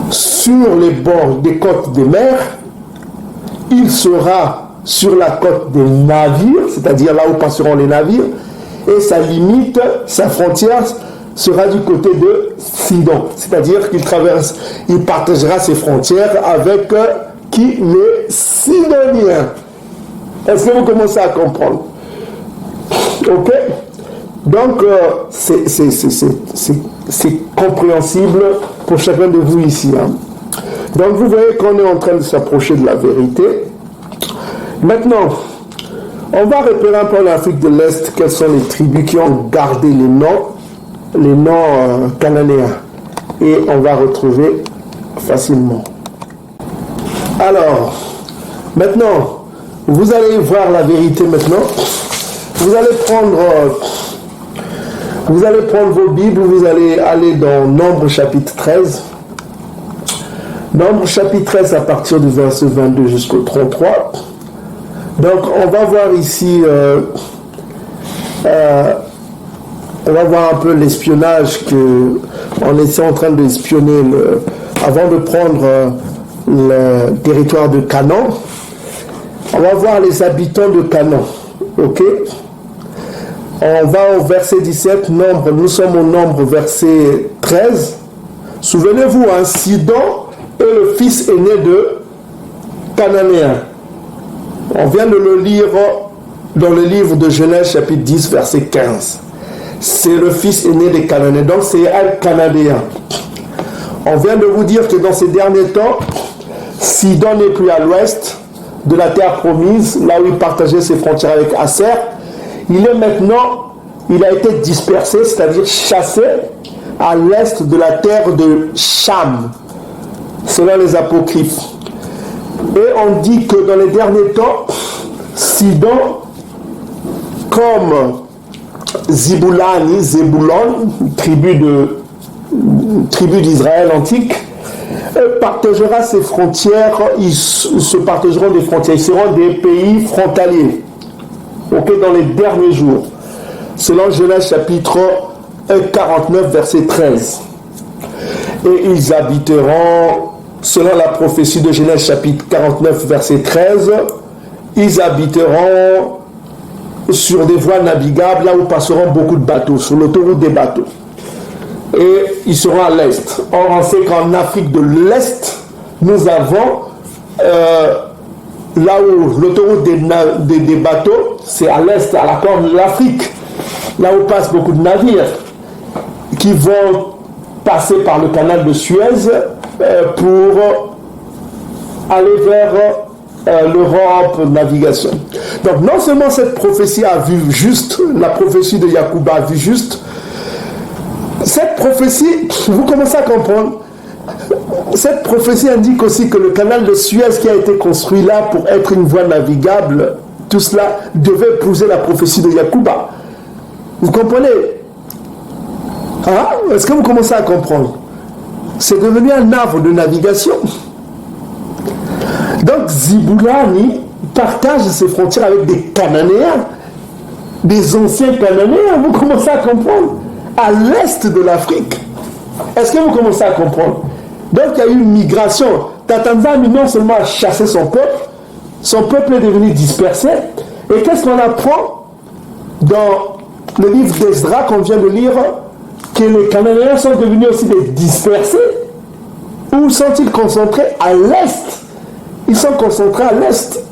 sur les bords des côtes des mers, il sera sur la côte des navires, c'est-à-dire là où passeront les navires, et sa limite, sa frontière sera du côté de Sidon, c'est-à-dire il partagera ses frontières avec qui? Les Sidoniens. Est-ce que vous commencez à comprendre? Ok? Donc, c'est compréhensible pour chacun de vous ici. Hein. Donc, vous voyez qu'on est en train de s'approcher de la vérité. Maintenant, on va repérer un peu en Afrique de l'Est quelles sont les tribus qui ont gardé les noms cananéens. Et on va retrouver facilement. Alors, maintenant, vous allez voir la vérité maintenant. Vous allez prendre vos Bibles, vous allez aller dans Nombre chapitre 13. Nombre chapitre 13 à partir du verset 22 jusqu'au 33. Donc on va voir ici, on va voir un peu l'espionnage qu'on était en train d'espionner avant de prendre le territoire de Canaan. On va voir les habitants de Canaan. Ok? On va au verset 17, Nombre, nous sommes au Nombre, verset 13. Souvenez-vous, hein, Sidon est le fils aîné de Cananéen. On vient de le lire dans le livre de Genèse, chapitre 10, verset 15. C'est le fils aîné des Cananéens, donc c'est un Cananéen. On vient de vous dire que dans ces derniers temps, Sidon n'est plus à l'ouest de la terre promise, là où il partageait ses frontières avec Asser. Il a été dispersé, c'est-à-dire chassé à l'est de la terre de Cham, selon les apocryphes. Et on dit que dans les derniers temps, Sidon, comme Zébulon, tribu d'Israël antique, partagera ses frontières, ils se partageront des frontières, ils seront des pays frontaliers. Ok, dans les derniers jours, selon Genèse chapitre 49, verset 13. Et ils habiteront, selon la prophétie de Genèse chapitre 49, verset 13, ils habiteront sur des voies navigables, là où passeront beaucoup de bateaux, sur l'autoroute des bateaux. Et ils seront à l'est. Or, on sait qu'en Afrique de l'Est, nous avons là où l'autoroute des bateaux, c'est à l'est, à la corne de l'Afrique, là où passent beaucoup de navires qui vont passer par le canal de Suez pour aller vers l'Europe, navigation. Donc non seulement cette prophétie a vu juste, la prophétie de Yacouba a vu juste, cette prophétie, vous commencez à comprendre, cette prophétie indique aussi que le canal de Suez qui a été construit là pour être une voie navigable, tout cela devait épouser la prophétie de Yacouba. Vous comprenez? Ah, est-ce que vous commencez à comprendre? C'est devenu un havre de navigation. Donc Ziboulani partage ses frontières avec des Cananéens, des anciens Cananéens, vous commencez à comprendre, à l'est de l'Afrique. Est-ce que vous commencez à comprendre? Donc il y a eu une migration. Tatanzanie non seulement a chassé son peuple est devenu dispersé. Et qu'est-ce qu'on apprend dans le livre d'Esdra qu'on vient de lire? Que les Cananéens sont devenus aussi des dispersés. Où sont-ils concentrés? À l'est. Ils sont concentrés à l'est.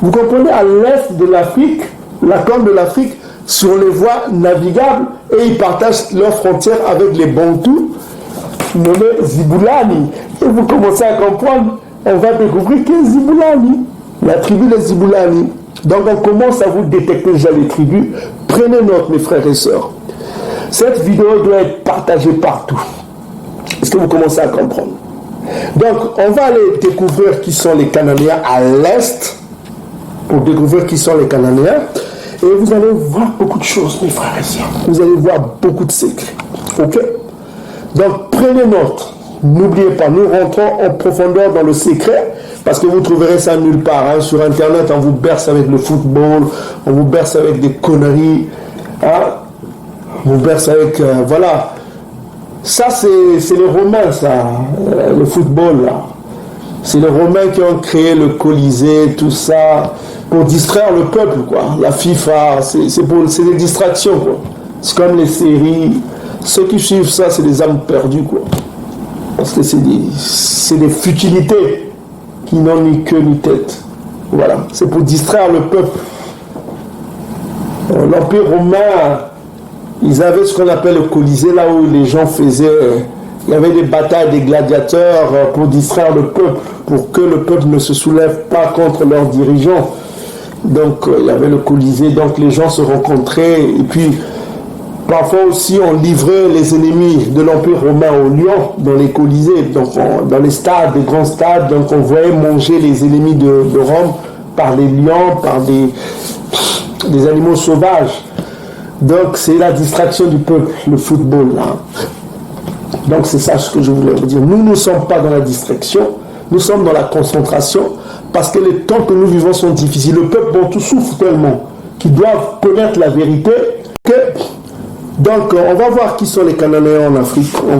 Vous comprenez, à l'est de l'Afrique, la corne de l'Afrique, sur les voies navigables, et ils partagent leurs frontières avec les Bantous, nommés Ziboulani. Et vous commencez à comprendre, on va découvrir qui est Ziboulani, la tribu des Ziboulani. Donc on commence à vous détecter déjà les tribus. Prenez note, mes frères et sœurs. Cette vidéo doit être partagée partout. Est-ce que vous commencez à comprendre? Donc, on va aller découvrir qui sont les Cananéens à l'est, pour découvrir qui sont les Cananéens, et vous allez voir beaucoup de choses, mes frères et sœurs. Vous allez voir beaucoup de secrets. Ok? Donc, prenez note. N'oubliez pas, nous rentrons en profondeur dans le secret, parce que vous trouverez ça nulle part. Hein. Sur Internet, on vous berce avec le football, on vous berce avec des conneries. Hein? On vous berce avec... voilà. Ça, c'est les Romains, ça, le football, là. C'est les Romains qui ont créé le Colisée, tout ça, pour distraire le peuple, quoi. La FIFA, c'est des distractions, quoi. C'est comme les séries. Ceux qui suivent ça, c'est des âmes perdues, quoi. Parce que c'est des futilités qui n'ont ni queue ni tête. Voilà. C'est pour distraire le peuple. L'Empire romain... Ils avaient ce qu'on appelle le Colisée, là où les gens faisaient... Il y avait des batailles des gladiateurs pour distraire le peuple, pour que le peuple ne se soulève pas contre leurs dirigeants. Donc, il y avait le Colisée, donc les gens se rencontraient, et puis, parfois aussi, on livrait les ennemis de l'Empire romain aux lions dans les Colisées, donc dans les stades, des grands stades, donc on voyait manger les ennemis de Rome par les lions, par des animaux sauvages. Donc c'est la distraction du peuple, le football là. Donc c'est ça ce que je voulais vous dire. Nous ne sommes pas dans la distraction, nous sommes dans la concentration, parce que les temps que nous vivons sont difficiles. Le peuple bantou souffre tellement qu'ils doivent connaître la vérité que... Donc on va voir qui sont les Cananéens en Afrique. On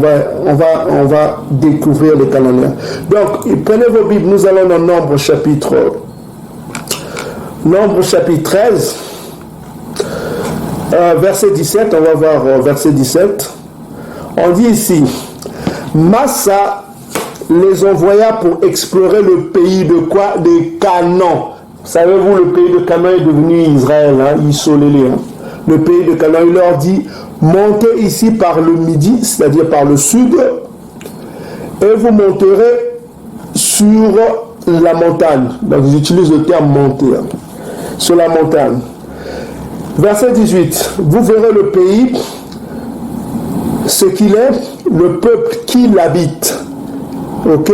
va découvrir les Cananéens. Donc prenez vos Bibles, nous allons dans Nombre chapitre 13. Verset 17, on va voir verset 17. On dit ici, Massa les envoya pour explorer le pays de quoi? Des Canaan. Savez-vous, le pays de Canaan est devenu Israël, hein? Isolé, hein? Le pays de Canaan, il leur dit, montez ici par le midi, c'est-à-dire par le sud, et vous monterez sur la montagne. Donc ils utilisent le terme monter, hein? Sur la montagne. Verset 18, vous verrez le pays, ce qu'il est, le peuple qui l'habite. Ok?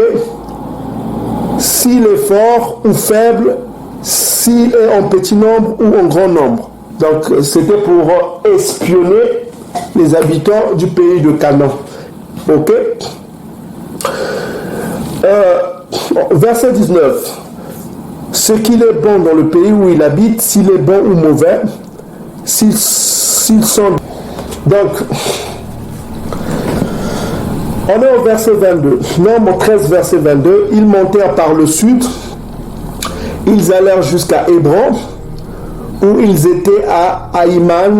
S'il est fort ou faible, s'il est en petit nombre ou en grand nombre. Donc c'était pour espionner les habitants du pays de Canaan. Ok? Verset 19, ce qu'il est bon dans le pays où il habite, s'il est bon ou mauvais, s'ils sont... Donc, on est au verset 22. Nombre 13, verset 22. Ils montèrent par le sud. Ils allèrent jusqu'à Hébron, où ils étaient à Aïman,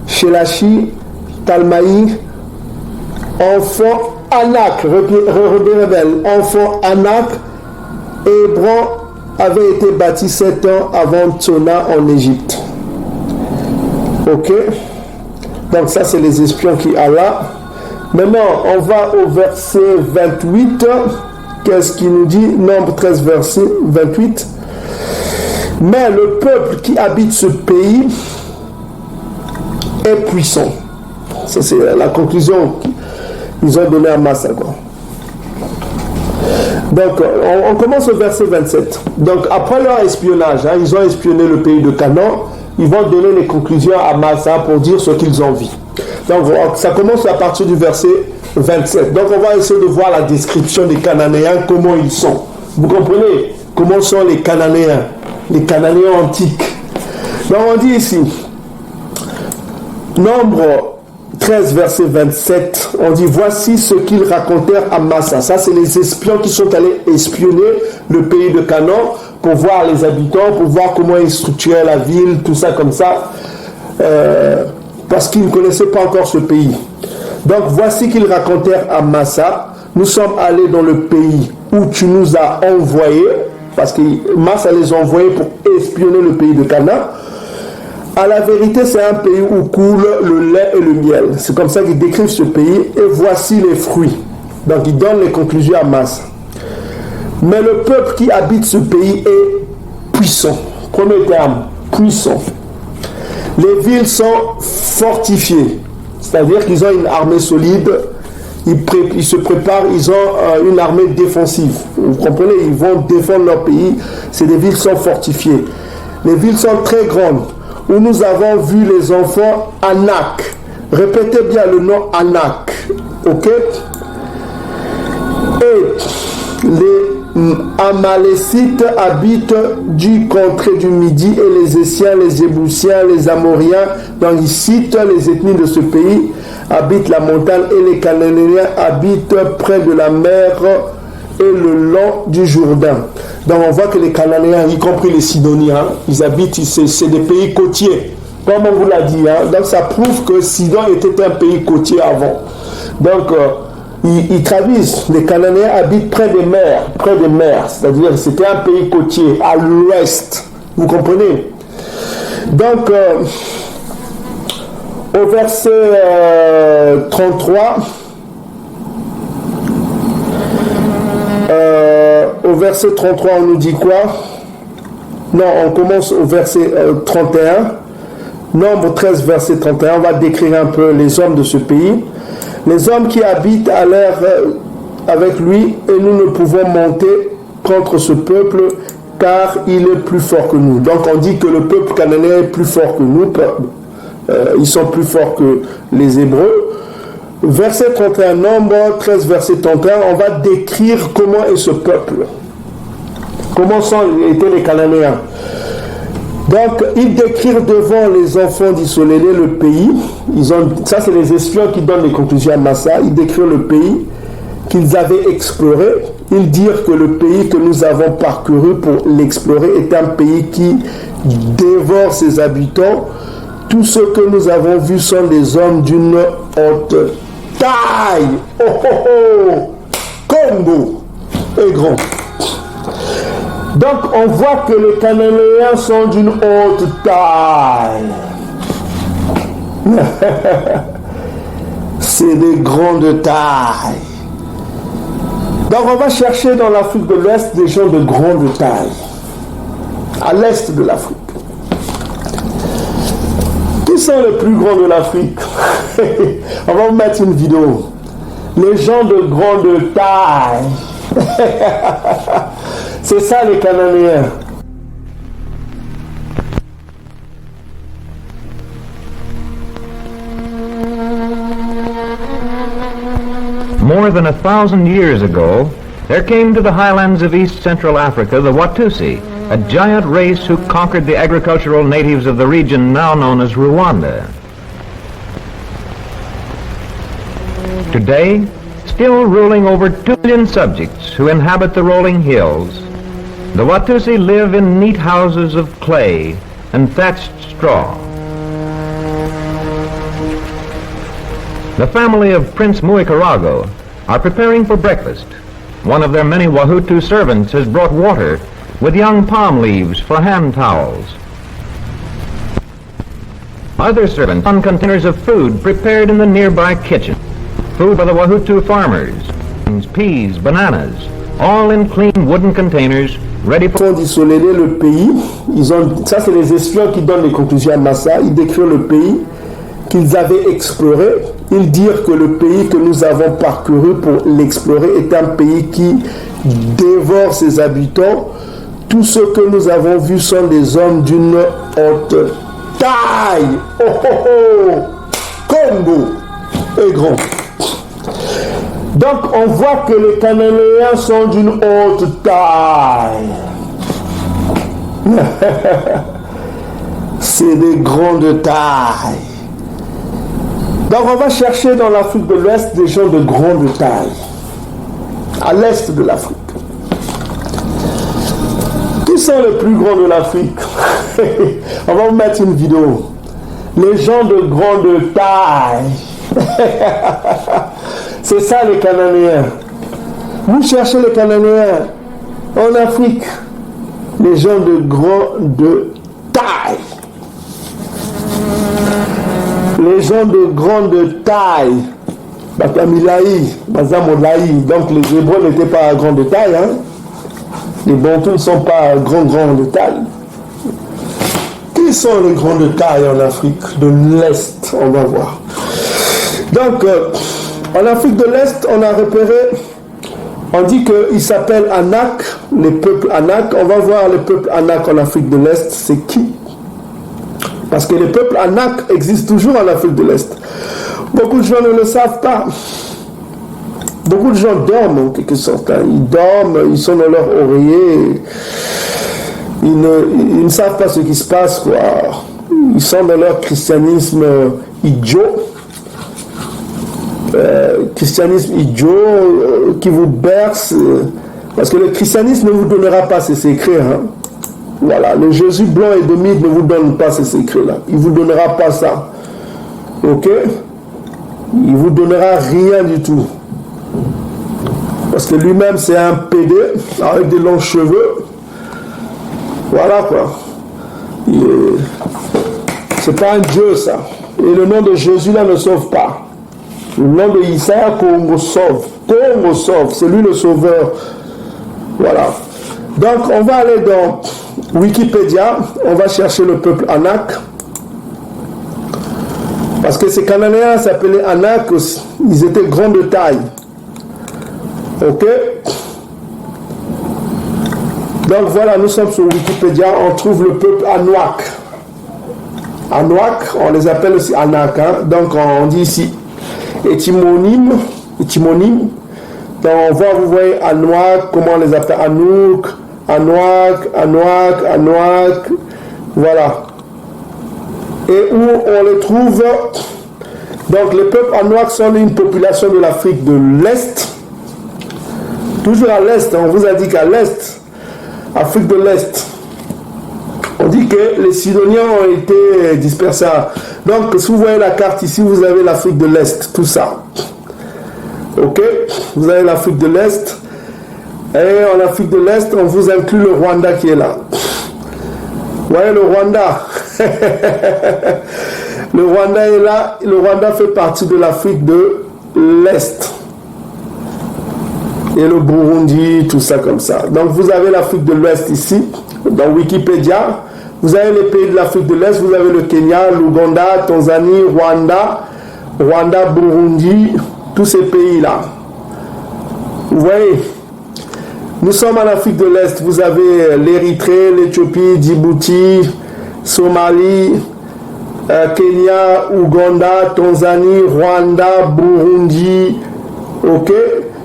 Shelashi, Talmaï, enfant Anak, enfant Anak, Hébron, avait été bâti 7 ans avant Tsona en Égypte. Ok? Donc ça, c'est les espions qui sont là. Maintenant, on va au verset 28. Qu'est-ce qu'il nous dit? Nombre 13, verset 28. Mais le peuple qui habite ce pays est puissant. Ça, c'est la conclusion qu'ils ont donnée à Massa, quoi. Donc, on commence au verset 27. Donc, après leur espionnage, ils ont espionné le pays de Canaan, ils vont donner les conclusions à Massa pour dire ce qu'ils ont vu. Donc, ça commence à partir du verset 27. Donc, on va essayer de voir la description des Cananéens, comment ils sont. Vous comprenez? Comment sont les Cananéens antiques. Donc, on dit ici, Nombre 13, verset 27, on dit, voici ce qu'ils racontèrent à Massa. Ça, c'est les espions qui sont allés espionner le pays de Canaan pour voir les habitants, pour voir comment ils structuraient la ville, tout ça comme ça, parce qu'ils ne connaissaient pas encore ce pays. Donc, voici qu'ils racontèrent à Massa, nous sommes allés dans le pays où tu nous as envoyés, parce que Massa les a envoyés pour espionner le pays de Canaan. À la vérité, c'est un pays où coule le lait et le miel. C'est comme ça qu'ils décrivent ce pays. Et voici les fruits. Donc, ils donnent les conclusions à Massa. Mais le peuple qui habite ce pays est puissant. Premier terme, puissant. Les villes sont fortifiées. C'est-à-dire qu'ils ont une armée solide. Ils se préparent, ils ont une armée défensive. Vous comprenez? Ils vont défendre leur pays. C'est des villes qui sont fortifiées. Les villes sont très grandes. Où nous avons vu les enfants Anak. Répétez bien le nom Anak. Ok? Et les Amalécites habitent du contrée du Midi, et les Essiens, les Jébousiens, les Amoriens, donc ils citent les ethnies de ce pays, habitent la montagne, et les Cananéens habitent près de la mer et le long du Jourdain. Donc on voit que les Cananéens, y compris les Sidoniens, ils habitent, c'est des pays côtiers, comme on vous l'a dit. Donc ça prouve que Sidon était un pays côtier avant. Donc ils traduisent, les Cananéens habitent près des mers, c'est-à-dire c'était un pays côtier à l'ouest. Vous comprenez? Donc au verset 33, au verset 33, on nous dit quoi? Non, on commence au verset 31. Nombre 13, verset 31. On va décrire un peu les hommes de ce pays. Les hommes qui habitent allèrent avec lui, et nous ne pouvons monter contre ce peuple, car il est plus fort que nous. Donc on dit que le peuple cananéen est plus fort que nous. Ils sont plus forts que les Hébreux. Verset 31, Nombre 13, verset 31, on va décrire comment est ce peuple. Comment étaient les Cananéens. Donc, ils décrivent devant les enfants d'Isolélé le pays. Ça, c'est les espions qui donnent les conclusions à Massa. Ils décrivent le pays qu'ils avaient exploré. Ils dirent que le pays que nous avons parcouru pour l'explorer est un pays qui dévore ses habitants. Tous ceux que nous avons vus sont des hommes d'une haute taille. Oh oh oh! Congo est grand. Donc on voit que les Cananéens sont d'une haute taille. C'est des grandes tailles. Donc on va chercher dans l'Afrique de l'Ouest des gens de grande taille. À l'est de l'Afrique. Qui sont les plus grands de l'Afrique? On va vous mettre une vidéo. Les gens de grande taille. C'est ça les Cananéens. More than 1,000 years ago, there came to the highlands of East Central Africa the Watusi, a giant race who conquered the agricultural natives of the region now known as Rwanda. Today, still ruling over 2 million subjects who inhabit the rolling hills, the Watusi live in neat houses of clay and thatched straw. The family of Prince Muikarago are preparing for breakfast. One of their many Wahutu servants has brought water with young palm leaves for hand towels. Other servants on containers of food prepared in the nearby kitchen. Food by the Wahutu farmers, peas, bananas, all in clean wooden containers ready for... Ils ont d'isoler le pays. Ça, c'est les espions qui donnent les conclusions à Massa. Ils décrivent le pays qu'ils avaient exploré. Ils disent que le pays que nous avons parcouru pour l'explorer est un pays qui dévore ses habitants. Tous ceux que nous avons vus sont des hommes d'une haute taille. Oh oh oh! Congo est grand. Donc on voit que les Cananéens sont d'une haute taille. C'est des grandes tailles. Donc on va chercher dans l'Afrique de l'Ouest des gens de grande taille. À l'est de l'Afrique. Qui sont les plus grands de l'Afrique? On va vous mettre une vidéo. Les gens de grande taille. C'est ça les Cananéens. Vous cherchez les Cananéens en Afrique. Les gens de grande taille. Les gens de grande taille. Donc les Hébreux n'étaient pas à grande taille. Hein? Les Bantous ne sont pas à grande taille. Qui sont les grandes tailles en Afrique de l'Est? On va voir. Donc, en Afrique de l'Est, on a repéré, on dit qu'ils s'appellent Anak, les peuples Anak. On va voir les peuples Anak en Afrique de l'Est, c'est qui? Parce que les peuples Anak existent toujours en Afrique de l'Est. Beaucoup de gens ne le savent pas. Beaucoup de gens dorment en quelque sorte. Hein. Ils dorment, ils sont dans leur oreiller. Ils ne savent pas ce qui se passe, quoi. Ils sont dans leur christianisme idiot. Christianisme idiot qui vous berce. Parce que le christianisme ne vous donnera pas ces secrets. Hein. Voilà, le Jésus blanc et de mythe ne vous donne pas ces secrets-là. Il ne vous donnera pas ça. Ok? Il ne vous donnera rien du tout. Parce que lui-même, c'est un PD avec des longs cheveux. Voilà quoi. C'est pas un Dieu, ça. Et le nom de Jésus, là, ne sauve pas. Le nom de Isaac, Congo sauve. Congo sauve. C'est lui le sauveur. Voilà. Donc, on va aller dans Wikipédia. On va chercher le peuple Anak. Parce que ces Cananéens s'appelaient Anak aussi. Ils étaient grands de taille. Ok? Donc voilà, nous sommes sur Wikipédia. On trouve le peuple Anouak. Anouak, on les appelle aussi Anak. Hein? Donc on dit ici étymonyme. Donc on voit, vous voyez Anouak, comment on les appelle? Anouk, Anouak. Voilà. Et où on les trouve? Donc les peuples Anouak sont une population de l'Afrique de l'Est. Toujours à l'Est, on vous a dit qu'à l'Est, Afrique de l'Est, on dit que les Sidoniens ont été dispersés. Donc si vous voyez la carte ici, vous avez l'Afrique de l'Est, tout ça. Ok? Vous avez l'Afrique de l'Est. Et en Afrique de l'Est, on vous inclut le Rwanda qui est là. Vous voyez le Rwanda? Le Rwanda est là. Le Rwanda fait partie de l'Afrique de l'Est. Et le Burundi, tout ça comme ça. Donc vous avez l'Afrique de l'Ouest ici, dans Wikipédia. Vous avez les pays de l'Afrique de l'Est, vous avez le Kenya, l'Ouganda, Tanzanie, Rwanda, Burundi, tous ces pays-là. Vous voyez, nous sommes en Afrique de l'Est. Vous avez l'Érythrée, l'Éthiopie, Djibouti, Somalie, Kenya, Ouganda, Tanzanie, Rwanda, Burundi. Ok?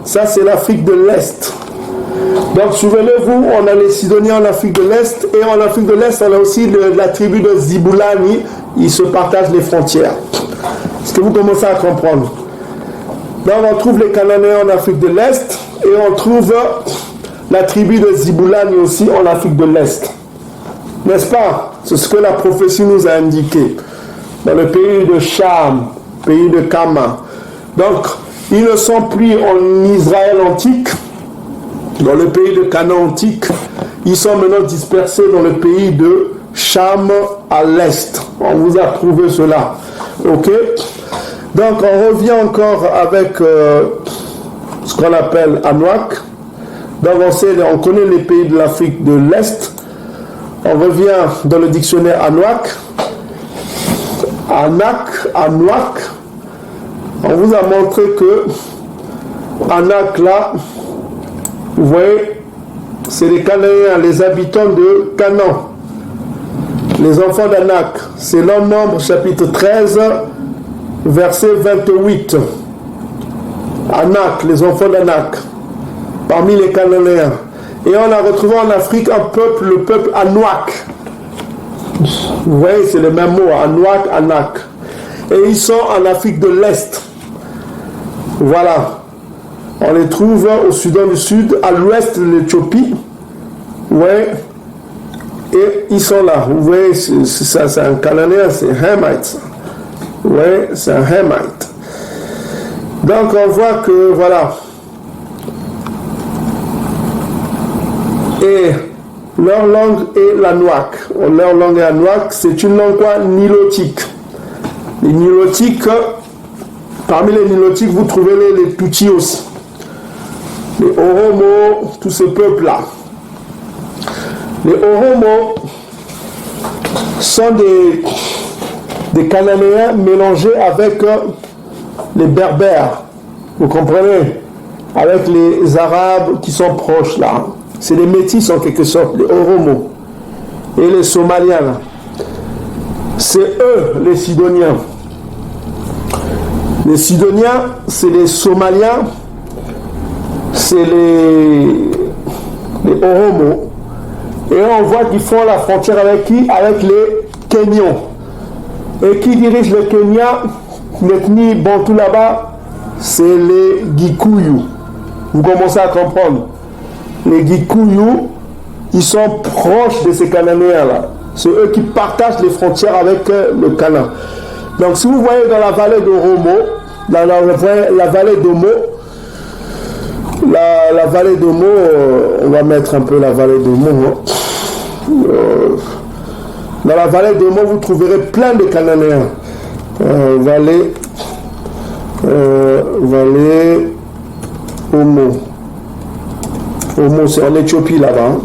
Ça, c'est l'Afrique de l'Est. Donc, souvenez-vous, on a les Sidoniens en Afrique de l'Est. Et en Afrique de l'Est, on a aussi la tribu de Zibulani. Ils se partagent les frontières. Est-ce que vous commencez à comprendre? Donc, on trouve les Cananéens en Afrique de l'Est. Et on trouve la tribu de Zibulani aussi en Afrique de l'Est. N'est-ce pas? C'est ce que la prophétie nous a indiqué. Dans le pays de Cham, pays de Kama. Donc, ils ne sont plus en Israël antique, dans le pays de Canaan antique. Ils sont maintenant dispersés dans le pays de Cham à l'est. On vous a prouvé cela. Ok? Donc on revient encore avec ce qu'on appelle Anuak. Donc on connaît les pays de l'Afrique de l'Est. On revient dans le dictionnaire Anuak. Anuak. On vous a montré que Anak là, vous voyez, c'est les Cananéens, les habitants de Canaan. Les enfants d'Anak, c'est l'homme Nombre chapitre 13, verset 28. Anak, les enfants d'Anak, parmi les Cananéens. Et on a retrouvé en Afrique un peuple, le peuple Anuak. Vous voyez, c'est le même mot, Anuak, Anak. Et ils sont en Afrique de l'Est. Voilà. On les trouve au Soudan du Sud, à l'ouest de l'Éthiopie. Ouais. Et ils sont là. Vous voyez, c'est un Cananéen, c'est un Hamite. Ouais, c'est un Hamite. Donc on voit que, voilà. Et leur langue est l'Anuak. Leur langue est l'Anuak, c'est une langue quoi? Nilotique. Les Nilotiques, parmi les Nilotiques, vous trouvez les Tutsis aussi. Les Oromo, tous ces peuples-là. Les Oromo sont des Cananéens mélangés avec les Berbères. Vous comprenez? Avec les Arabes qui sont proches là. C'est des métis en quelque sorte, les Oromo. Et les Somaliens là. C'est eux, les Sidoniens. Les Sidoniens, c'est les Somaliens, c'est les Oromo. Et on voit qu'ils font la frontière avec qui? Avec les Kenyans. Et qui dirige le Kenya, l'ethnie Bantou là-bas, c'est les Gikuyu. Vous commencez à comprendre. Les Gikuyu, ils sont proches de ces Cananéens-là. C'est eux qui partagent les frontières avec le Canaan. Donc si vous voyez dans la vallée d'Oromo, dans la vallée d'Omo, la vallée d'Omo, on va mettre un peu la vallée d'Omo. Dans la vallée d'Omo, vous trouverez plein de Cananéens. Vallée Omo. Omo, c'est en Éthiopie là-bas.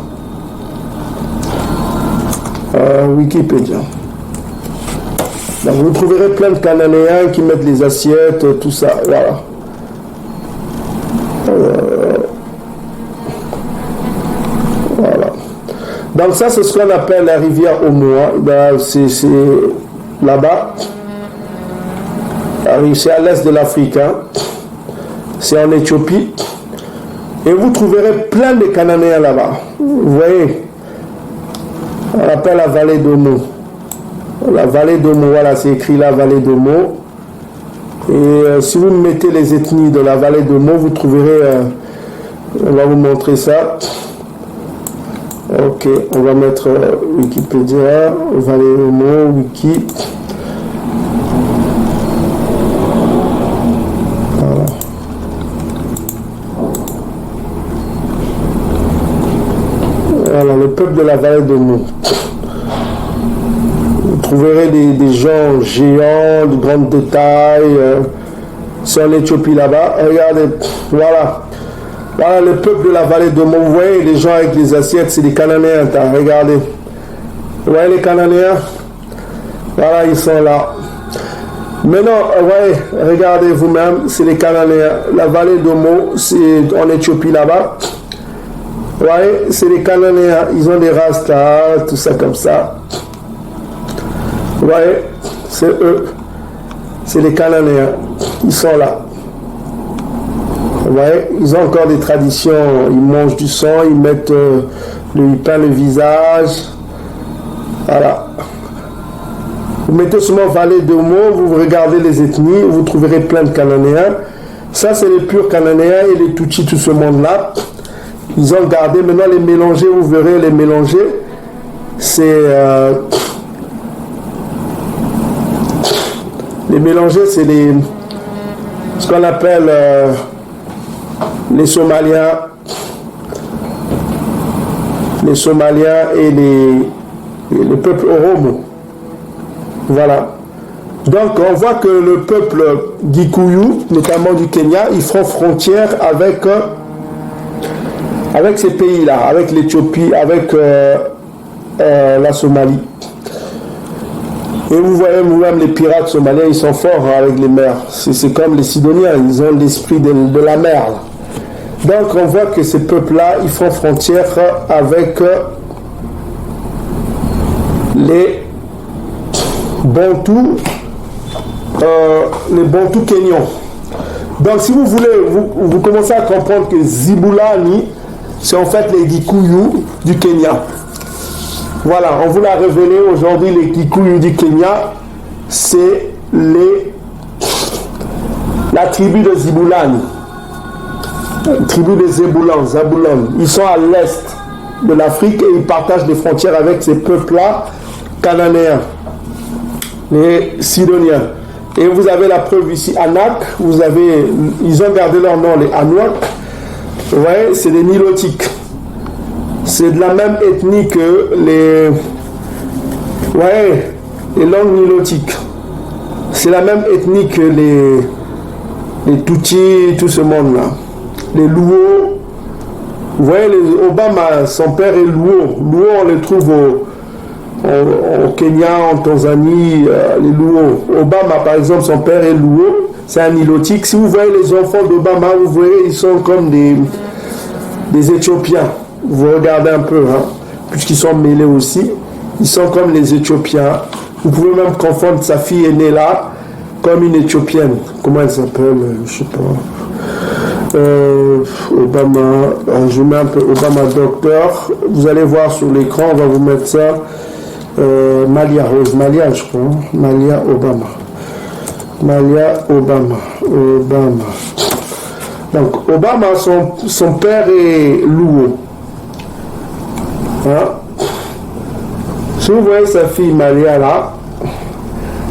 Wikipédia. Donc vous trouverez plein de Cananéens qui mettent les assiettes, tout ça. Voilà. Voilà. Donc ça, c'est ce qu'on appelle la rivière Omo. C'est là-bas. C'est à l'est de l'Afrique. Hein. C'est en Éthiopie. Et vous trouverez plein de Cananéens là-bas. Vous voyez, on appelle la vallée d'Omo. La vallée d'Omo, voilà, c'est écrit la vallée d'Omo. Et si vous mettez les ethnies de la vallée d'Omo, vous trouverez, on va vous montrer ça. Ok, on va mettre Wikipédia, vallée d'Omo, Wiki. Voilà, le peuple de la vallée d'Omo. Vous trouverez des gens géants, de grande taille. C'est en Éthiopie là-bas. Regardez, voilà. Voilà le peuple de la vallée d'Omo. Vous voyez les gens avec les assiettes, c'est des Cananéens. Regardez. Vous voyez les Cananéens? Voilà, ils sont là. Maintenant, ouais, regardez vous-même, c'est les Cananéens. La vallée d'Omo, c'est en Éthiopie là-bas. Ouais, c'est les Cananéens, ils ont des rastas, tout ça comme ça. Ouais, c'est eux. C'est les Cananéens. Ils sont là. Ouais, ils ont encore des traditions. Ils mangent du sang, ils mettent ils peignent le visage. Voilà. Vous mettez seulement vallée d'Omo, vous regardez les ethnies, vous trouverez plein de Cananéens. Ça, c'est les purs Cananéens et les Tutsis, tout ce monde-là. Ils ont gardé, maintenant les mélanger, vous verrez les mélanger. C'est... les mélanger, c'est ce qu'on appelle les Somaliens. les Somaliens et les peuples Oromo. Voilà. Donc on voit que le peuple Gikuyu, notamment du Kenya, ils font frontière avec ces pays-là, avec l'Éthiopie, avec la Somalie. Et vous voyez vous-même les pirates somaliens, ils sont forts avec les mers. C'est comme les Sidoniens, ils ont l'esprit de la mer. Donc on voit que ces peuples-là, ils font frontière avec les Bantous, kenyans. Donc si vous voulez, vous commencez à comprendre que Zibulani, c'est en fait les Gikuyu du Kenya. Voilà, on vous l'a révélé aujourd'hui, les Gikuyu du Kenya, c'est la tribu de Zibulani, la tribu des Zabulon. Ils sont à l'est de l'Afrique et ils partagent des frontières avec ces peuples-là cananéens, les Sidoniens. Et vous avez la preuve ici, Anak, ils ont gardé leur nom, les Anuak. Vous voyez, c'est des Nilotiques. C'est de la même ethnie que les langues nilotiques. C'est la même ethnie que les Tutsis, tout ce monde-là. Les Luo. Vous voyez, les Obama, son père est Luo. Luo, on les trouve au Kenya, en Tanzanie, les Luo. Obama, par exemple, son père est Luo. C'est un nilotique. Si vous voyez les enfants d'Obama, vous voyez, ils sont comme des Éthiopiens. Vous regardez un peu, puisqu'ils sont mêlés aussi. Ils sont comme les Éthiopiens. Vous pouvez même confondre sa fille aînée là comme une Éthiopienne. Comment elle s'appelle? Je sais pas. Obama. Je mets un peu Obama docteur. Vous allez voir sur l'écran, on va vous mettre ça. Malia Rose. Malia, je crois. Malia Obama. Donc, Obama, son père est Luo. Si vous voyez sa fille Malia là,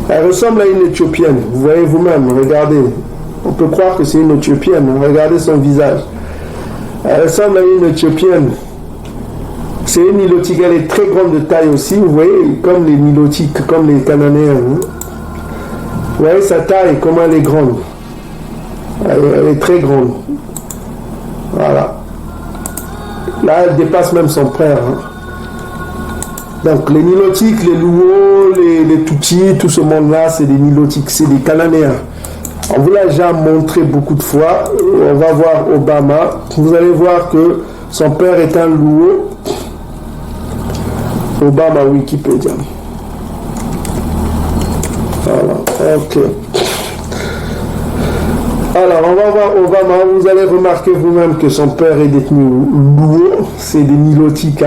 elle ressemble à une Éthiopienne. Vous voyez vous-même, regardez. On peut croire que c'est une Éthiopienne. Regardez son visage. Elle ressemble à une Éthiopienne. C'est une Nilotique. Elle est très grande de taille aussi. Vous voyez, comme les Nilotiques, comme les Cananéens. Vous voyez sa taille, comment elle est grande. Elle est très grande. Voilà. Là, elle dépasse même son frère. Donc, les Nilotiques, les Luo, les Tutsis, tout ce monde-là, c'est des Nilotiques, c'est des Cananéens. On vous l'a déjà montré beaucoup de fois. On va voir Obama. Vous allez voir que son père est un Luo. Obama Wikipédia. Voilà, ok. Alors, on va voir Obama. Vous allez remarquer vous-même que son père est détenu Luo. C'est des Nilotiques.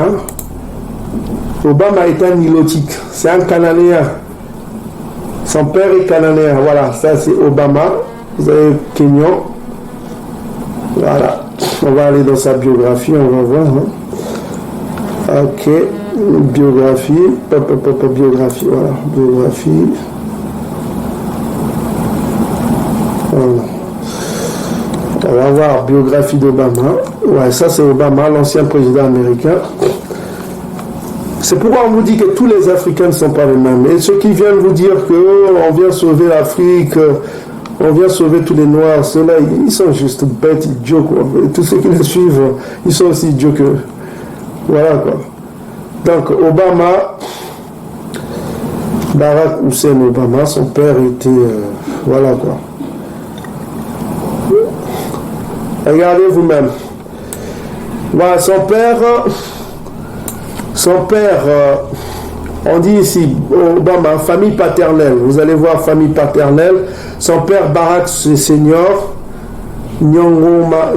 Obama est un Nilotique. C'est un Cananéen. Son père est Cananéen. Voilà, ça c'est Obama. Vous avez Kenyan. Voilà. On va aller dans sa biographie. On va voir. Ok. Biographie. Biographie. Voilà. Biographie. Voilà. On va voir biographie d'Obama. Ouais, ça c'est Obama, l'ancien président américain. C'est pourquoi on vous dit que tous les Africains ne sont pas les mêmes. Et ceux qui viennent vous dire qu'on vient sauver l'Afrique, on vient sauver tous les Noirs, ceux-là, ils sont juste bêtes, idiots, quoi. Et tous ceux qui les suivent, ils sont aussi idiots que... Voilà, quoi. Donc, Obama, Barack Hussein Obama, son père était... voilà, quoi. Regardez vous-même. Voilà, son père, on dit ici, Obama, famille paternelle. Vous allez voir famille paternelle. Son père, Barack Senior, Nyangoma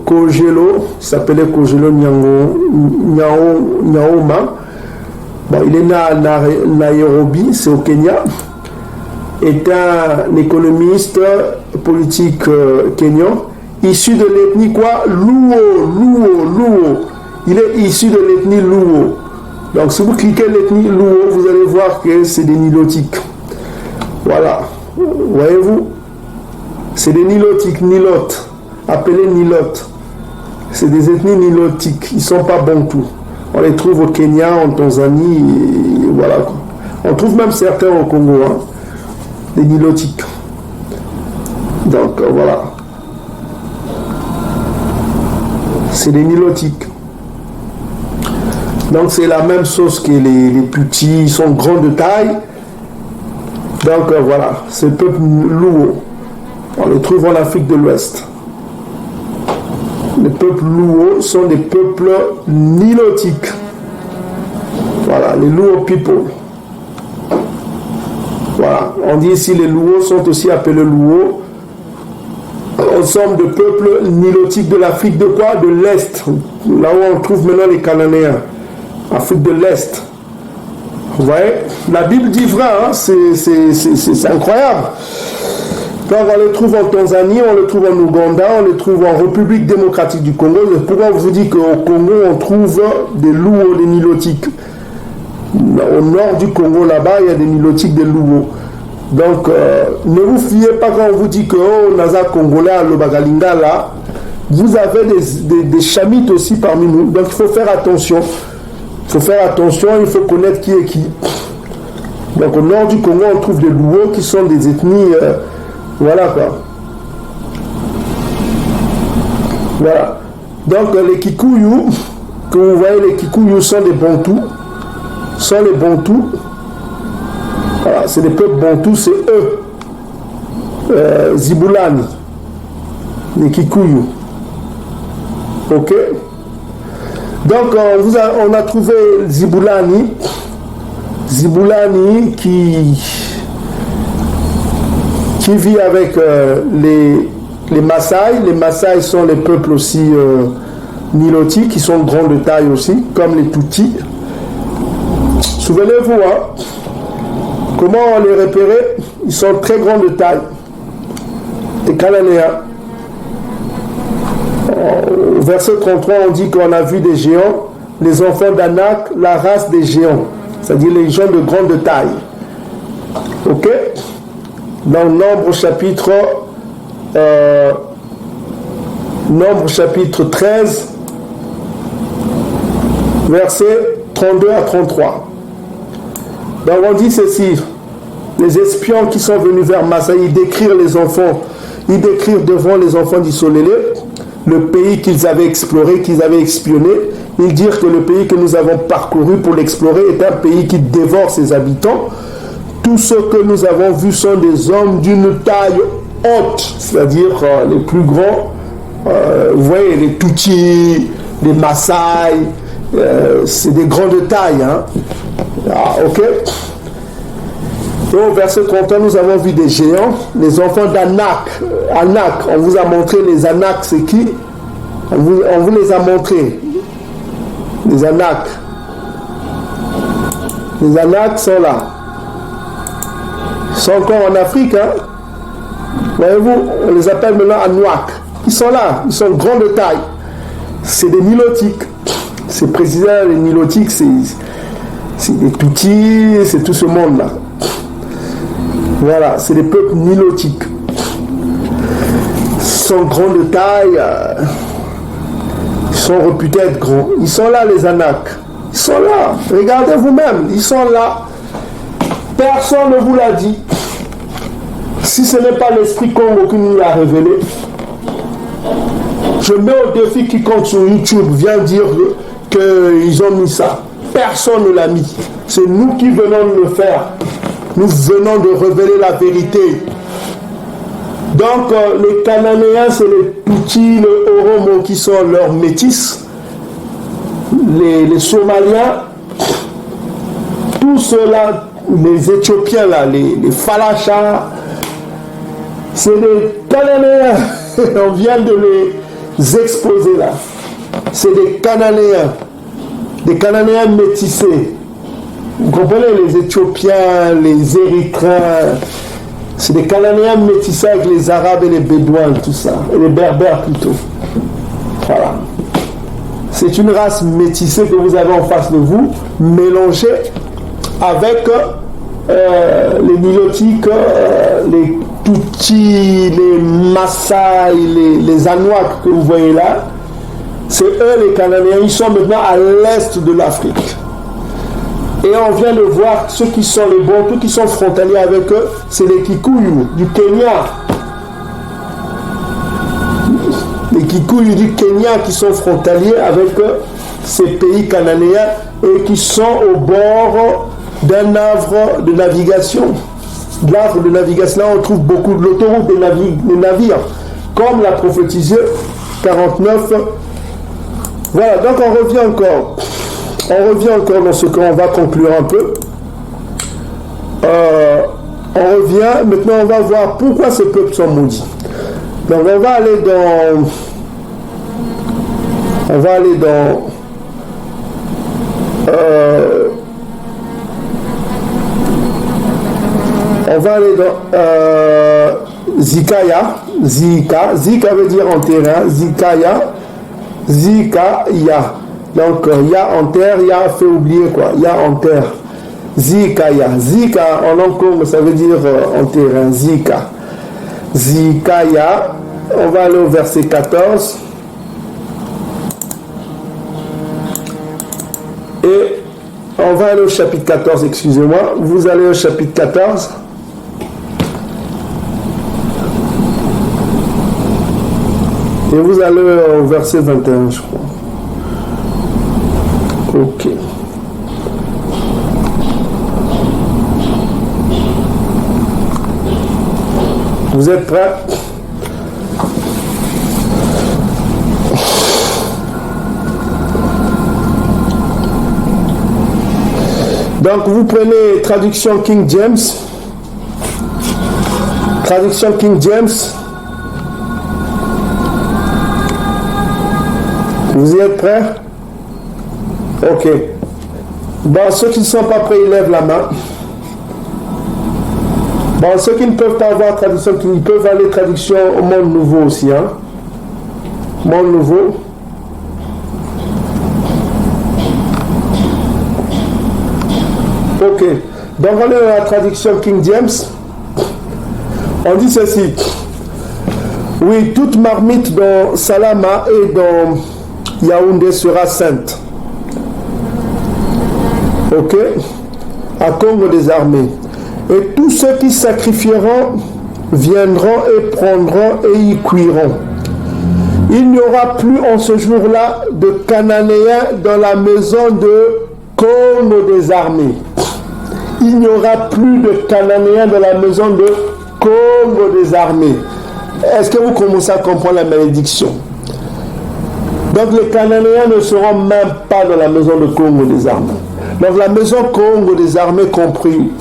Kogelo, il s'appelait Kogelo Nyaoma. Bon, il est né à Nairobi, c'est au Kenya. Est un économiste politique kenyan, issu de l'ethnie quoi? Luo. Il est issu de l'ethnie Luo. Donc si vous cliquez l'ethnie Luo, vous allez voir que c'est des Nilotiques. Voilà. Voyez-vous? C'est des Nilotiques, Nilotes. Appelés Nilotes. c'est des ethnies nilotiques. Ils ne sont pas bantous. On les trouve au Kenya, en Tanzanie, et voilà quoi. On trouve même certains au Congo, hein, des nilotiques. Donc voilà. C'est des nilotiques. Donc c'est la même chose que les petits, ils sont grands de taille. Donc voilà, c'est le peuple Luo. On les trouve en Afrique de l'Ouest. Les peuples Luo sont des peuples nilotiques. Voilà, les Luo people. Voilà, on dit ici les Luo sont aussi appelés Luo. Ensemble de peuples nilotiques de l'Afrique de quoi? De l'Est. Là où on trouve maintenant les Cananéens. Afrique de l'Est. Vous voyez? La Bible dit vrai, hein? C'est incroyable. Donc on les trouve en Tanzanie, on les trouve en Ouganda, on les trouve en République démocratique du Congo. Pourquoi on vous dit qu'au Congo on trouve des Luo, des nilotiques? Au nord du Congo là-bas, il y a des nilotiques, des Luo. Donc ne vous fiez pas quand on vous dit que oh, Naza Congolais à Lobagalinga là, vous avez des chamites aussi parmi nous. Donc il faut faire attention. Il faut faire attention, il faut connaître qui est qui. Donc au nord du Congo, on trouve des Luo qui sont des ethnies... voilà quoi. Voilà. Donc les Kikuyu, que vous voyez, les Kikuyu sont des Bantous. Sont les Bantous. Voilà, c'est des peuples Bantous, c'est eux. Zibulani. Les Kikuyu. Ok. Donc on a trouvé Zibulani qui vit avec les Maasai. Les Maasai sont les peuples aussi nilotiques qui sont grands de taille aussi, comme les Tutsis. Souvenez-vous, hein, comment on les repérait? Ils sont très grands de taille. Les Cananéens. Au verset 33, on dit qu'on a vu des géants, les enfants d'Anak, la race des géants, c'est-à-dire les gens de grande taille. Ok? Dans Nombre chapitre 13, versets 32 à 33. Donc on dit ceci, les espions qui sont venus vers Massa, ils décrivent les enfants, ils décrivent devant les enfants d'Isolélé, le pays qu'ils avaient exploré, qu'ils avaient espionné. Ils dirent que le pays que nous avons parcouru pour l'explorer est un pays qui dévore ses habitants. Tous ceux que nous avons vus sont des hommes d'une taille haute, c'est-à-dire les plus grands. Vous voyez, les Tutsis, les Maasai, c'est des grandes tailles. Hein? Ah, ok. Et au verset 31, nous avons vu des géants, les enfants d'Anak. Anak, on vous a montré les Anak, c'est qui? On vous les a montrés. Les Anak. Les Anak sont là. Ils sont encore en Afrique. Hein? Voyez-vous, on les appelle maintenant Anouak. Ils sont là, ils sont grands de taille. C'est des nilotiques. C'est précisément les nilotiques, c'est des Tutsis, c'est tout ce monde-là. Voilà, c'est des peuples nilotiques. Ils sont grands de taille, ils sont réputés être grands. Ils sont là, les Anak. Ils sont là. Regardez vous-même, ils sont là. Personne ne vous l'a dit. Si ce n'est pas l'esprit Congo qui nous l'a révélé, je mets au défi quiconque sur YouTube vient dire qu'ils ont mis ça. Personne ne l'a mis. C'est nous qui venons de le faire. Nous venons de révéler la vérité. Donc les Cananéens, c'est les Tutsis, les Oromo qui sont leurs métis. Les Somaliens, tout cela, les Éthiopiens là, les Falachas, c'est les Cananéens. On vient de les exposer là. C'est des Cananéens métissés. Vous comprenez, les Éthiopiens, les Érythréens, c'est des Cananéens métissés avec les Arabes et les Bédouins, tout ça, et les Berbères plutôt. Voilà. C'est une race métissée que vous avez en face de vous, mélangée avec les Nilotiques, les Tutsis, les Maasai, les Anouak que vous voyez là. C'est eux les Cananéens, ils sont maintenant à l'est de l'Afrique. Et on vient de voir ceux qui sont les Bantous, qui sont frontaliers avec eux, c'est les Kikuyu du Kenya. Les Kikuyu du Kenya qui sont frontaliers avec ces pays cananéens et qui sont au bord d'un havre de navigation. L'havre de navigation, là on trouve beaucoup de l'autoroute des navires, comme l'a prophétisé 49. Voilà, donc on revient encore dans ce qu'on va conclure un peu. On revient, maintenant on va voir pourquoi ces peuples sont maudits. Donc on va aller dans Zikaya. Zika veut dire en terrain. Zikaya. Donc ya en terre, ya fait oublier quoi. Ya en terre. Zikaya. Zika en langue congo, ça veut dire en terrain. Zikaya. On va aller au verset 14. Et on va aller au chapitre 14, excusez-moi. Vous allez au chapitre 14. Et vous allez au verset 21, je crois. Ok. Vous êtes prêts? Donc vous prenez traduction King James. Traduction King James. Vous y êtes prêts? Ok. Bon, ceux qui ne sont pas prêts, ils lèvent la main. Bon, ceux qui ne peuvent pas avoir traduction, ils peuvent aller traduction au Monde Nouveau aussi. Hein? Monde Nouveau. Ok. Donc on est dans la traduction King James. On dit ceci. Oui, toute marmite dans Salama et dans Yaoundé sera sainte. Ok. À Congo des armées. Et tous ceux qui sacrifieront viendront et prendront et y cuiront. Il n'y aura plus en ce jour-là de Cananéens dans la maison de Congo des armées. Il n'y aura plus de Cananéens dans la maison de Congo des armées. Est-ce que vous commencez à comprendre la malédiction? Donc les Cananéens ne seront même pas dans la maison de Congo des armées. Donc la maison Congo des armées compris,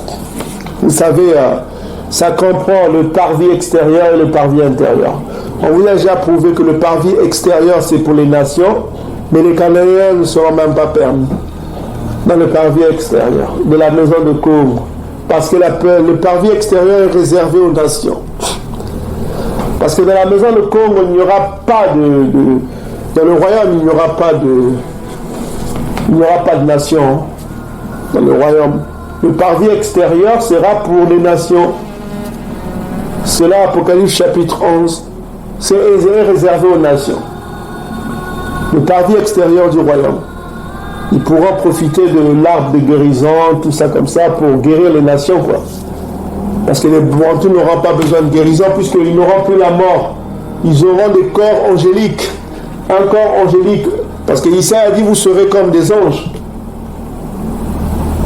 vous savez, ça comprend le parvis extérieur et le parvis intérieur. On vous a déjà prouvé que le parvis extérieur c'est pour les nations, mais les Cananéens ne seront même pas permis dans le parvis extérieur de la maison de Congo. Parce que le parvis extérieur est réservé aux nations. Parce que dans la maison de Congo, il n'y aura pas dans le royaume, il n'y aura pas de nation. Dans le royaume. Le parvis extérieur sera pour les nations. C'est là, Apocalypse chapitre 11. C'est réservé aux nations. Le parvis extérieur du royaume. Ils pourront profiter de l'arbre de guérison, tout ça comme ça, pour guérir les nations, quoi. Parce que les Bantous n'auront pas besoin de guérison, puisqu'ils n'auront plus la mort. Ils auront des corps angéliques. Un corps angélique. Parce que Isaïe a dit, vous serez comme des anges.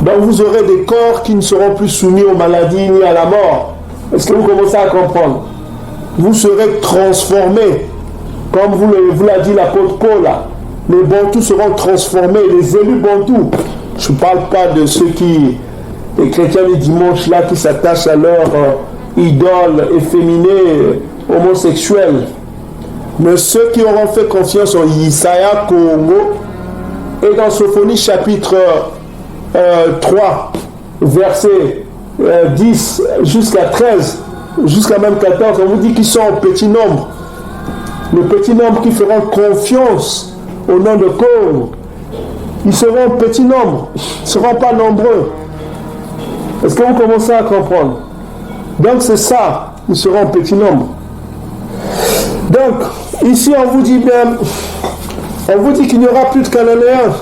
Donc vous aurez des corps qui ne seront plus soumis aux maladies ni à la mort. Est-ce que vous commencez à comprendre? Vous serez transformés. Comme vous l'a dit l'apôtre Paul, là. Les Bantous seront transformés, les élus Bantous. Je ne parle pas de ceux les chrétiens du dimanche là, qui s'attachent à leur idole efféminée, homosexuelle. Mais ceux qui auront fait confiance en Isaiah Congo, et dans Sophonie chapitre 3, verset 10 jusqu'à 13, jusqu'à même 14, on vous dit qu'ils sont en petit nombre. Le petit nombre qui feront confiance au nom de Congo, ils seront en petit nombre, ils ne seront pas nombreux. Est-ce que vous commencez à comprendre? Donc c'est ça, ils seront en petit nombre. Donc, ici on vous dit bien, On vous dit qu'il n'y aura plus de Cananéens.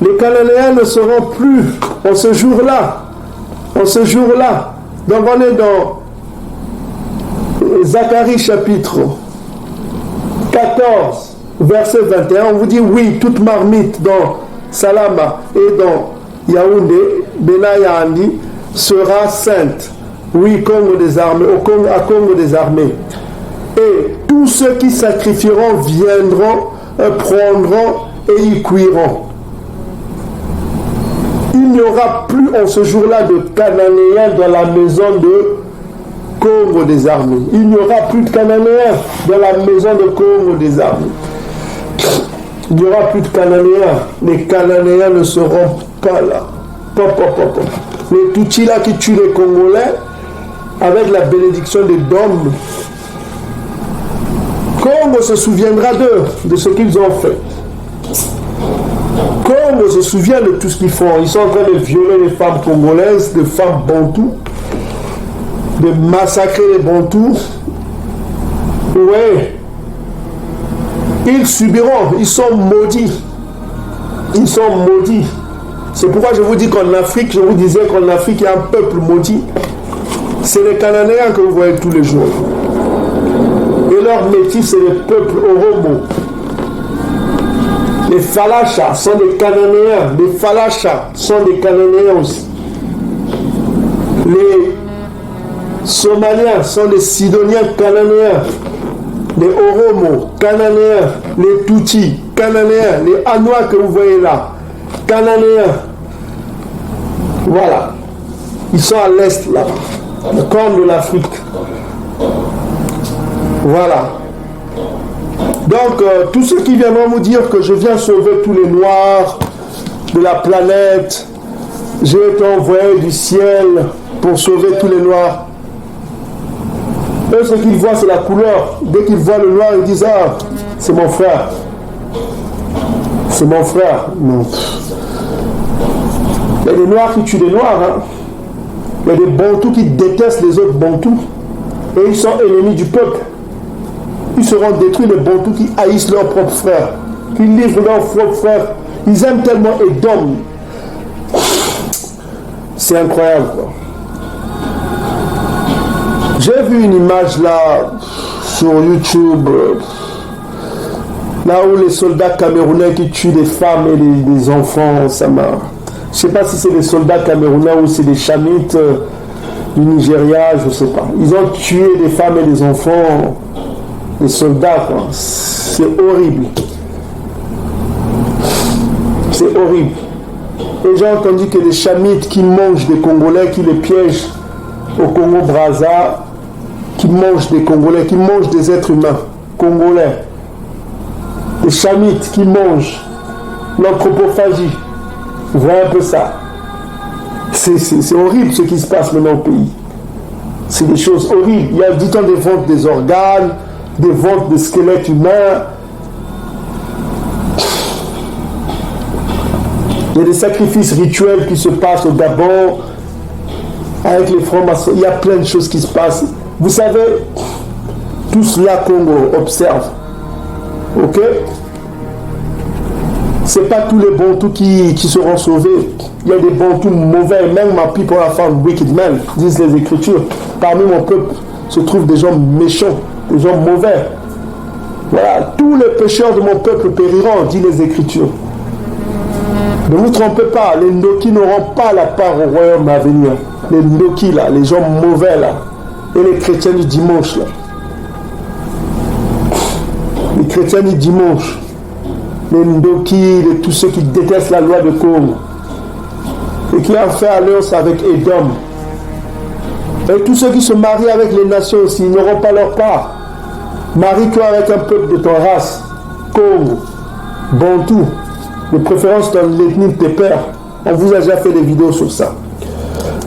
Les Cananéens ne seront plus en ce jour-là. En ce jour-là. Donc on est dans Zacharie chapitre 14, verset 21. On vous dit oui, toute marmite dans Salama et dans Yaoundé, Benaya Andi, sera sainte. Oui, Congo des armées, à Congo des armées. Et tous ceux qui sacrifieront viendront, prendront et y cuiront. Il n'y aura plus en ce jour-là de Cananéens dans la maison de Congo des armées. Il n'y aura plus de Cananéens dans la maison de Congo des armées. Il n'y aura plus de Cananéens. Les Cananéens ne seront pas là. Les Tutsis là qui tuent les Congolais avec la bénédiction des dômes. Congo se souviendra d'eux, de ce qu'ils ont fait. Congo se souvient de tout ce qu'ils font. Ils sont en train de violer les femmes congolaises, des femmes bantoues, de massacrer les bantous. Oui. Ils subiront, ils sont maudits. Ils sont maudits. C'est pourquoi je vous dis qu'en Afrique, je vous disais qu'en Afrique, il y a un peuple maudit. C'est les Cananéens que vous voyez tous les jours. Et leur métier, c'est le peuple Oromo. Les Falachas sont des Cananéens. Les Falachas sont des Cananéens aussi. Les Somaliens sont des Sidoniens Cananéens. Les Oromo, Cananéens. Les Tutsis, Cananéens. Les Anois que vous voyez là, Cananéens. Voilà. Ils sont à l'est là, le corne de l'Afrique. Voilà. Donc, tous ceux qui viendront vous dire que je viens sauver tous les noirs de la planète, j'ai été envoyé du ciel pour sauver tous les noirs. Eux, ce qu'ils voient, c'est la couleur. Dès qu'ils voient le noir, ils disent « Ah, c'est mon frère. C'est mon frère. » Non. Il y a des noirs qui tuent des noirs. Hein. Il y a des bantous qui détestent les autres bantous. Et ils sont ennemis du peuple. Ils seront détruits, les bantous qui haïssent leurs propres frères, qui livrent leurs propres frères. Ils aiment tellement Edom. C'est incroyable, quoi. J'ai vu une image là sur YouTube, là où les soldats camerounais qui tuent des femmes et des enfants, ça m'a... Je ne sais pas si c'est des soldats camerounais ou c'est des chamites du Nigeria, je ne sais pas. Ils ont tué des femmes et des enfants, des soldats, quoi. C'est horrible. C'est horrible. Et j'ai entendu que les chamites qui mangent des Congolais, qui les piègent au Congo-Brazza, qui mangent des Congolais, qui mangent des êtres humains congolais. Des chamites qui mangent l'anthropophagie. Vous voyez un peu ça. C'est horrible ce qui se passe maintenant au pays. C'est des choses horribles. Il y a du temps des ventes des organes, des ventes de squelettes humains. Il y a des sacrifices rituels qui se passent au Gabon avec les francs-maçons. Il y a plein de choses qui se passent. Vous savez, tout cela Congo observe. Ok? C'est pas tous les bantous qui seront sauvés. Il y a des bantous mauvais. Même my people are found wicked men, disent les Écritures. Parmi mon peuple se trouvent des gens méchants, des gens mauvais. Voilà, tous les pécheurs de mon peuple périront, disent les Écritures. Ne vous trompez pas, les Ndoki n'auront pas la part au royaume à venir. Les Ndoki là, les gens mauvais là, et les chrétiens du dimanche là. Les chrétiens du dimanche, les Ndoki, tous ceux qui détestent la loi de Congo et qui ont fait alliance avec Edom. Et tous ceux qui se marient avec les nations aussi, ils n'auront pas leur part. Marie-toi avec un peuple de ton race, Congo, Bantou, de préférence dans l'ethnie de tes pères. On vous a déjà fait des vidéos sur ça.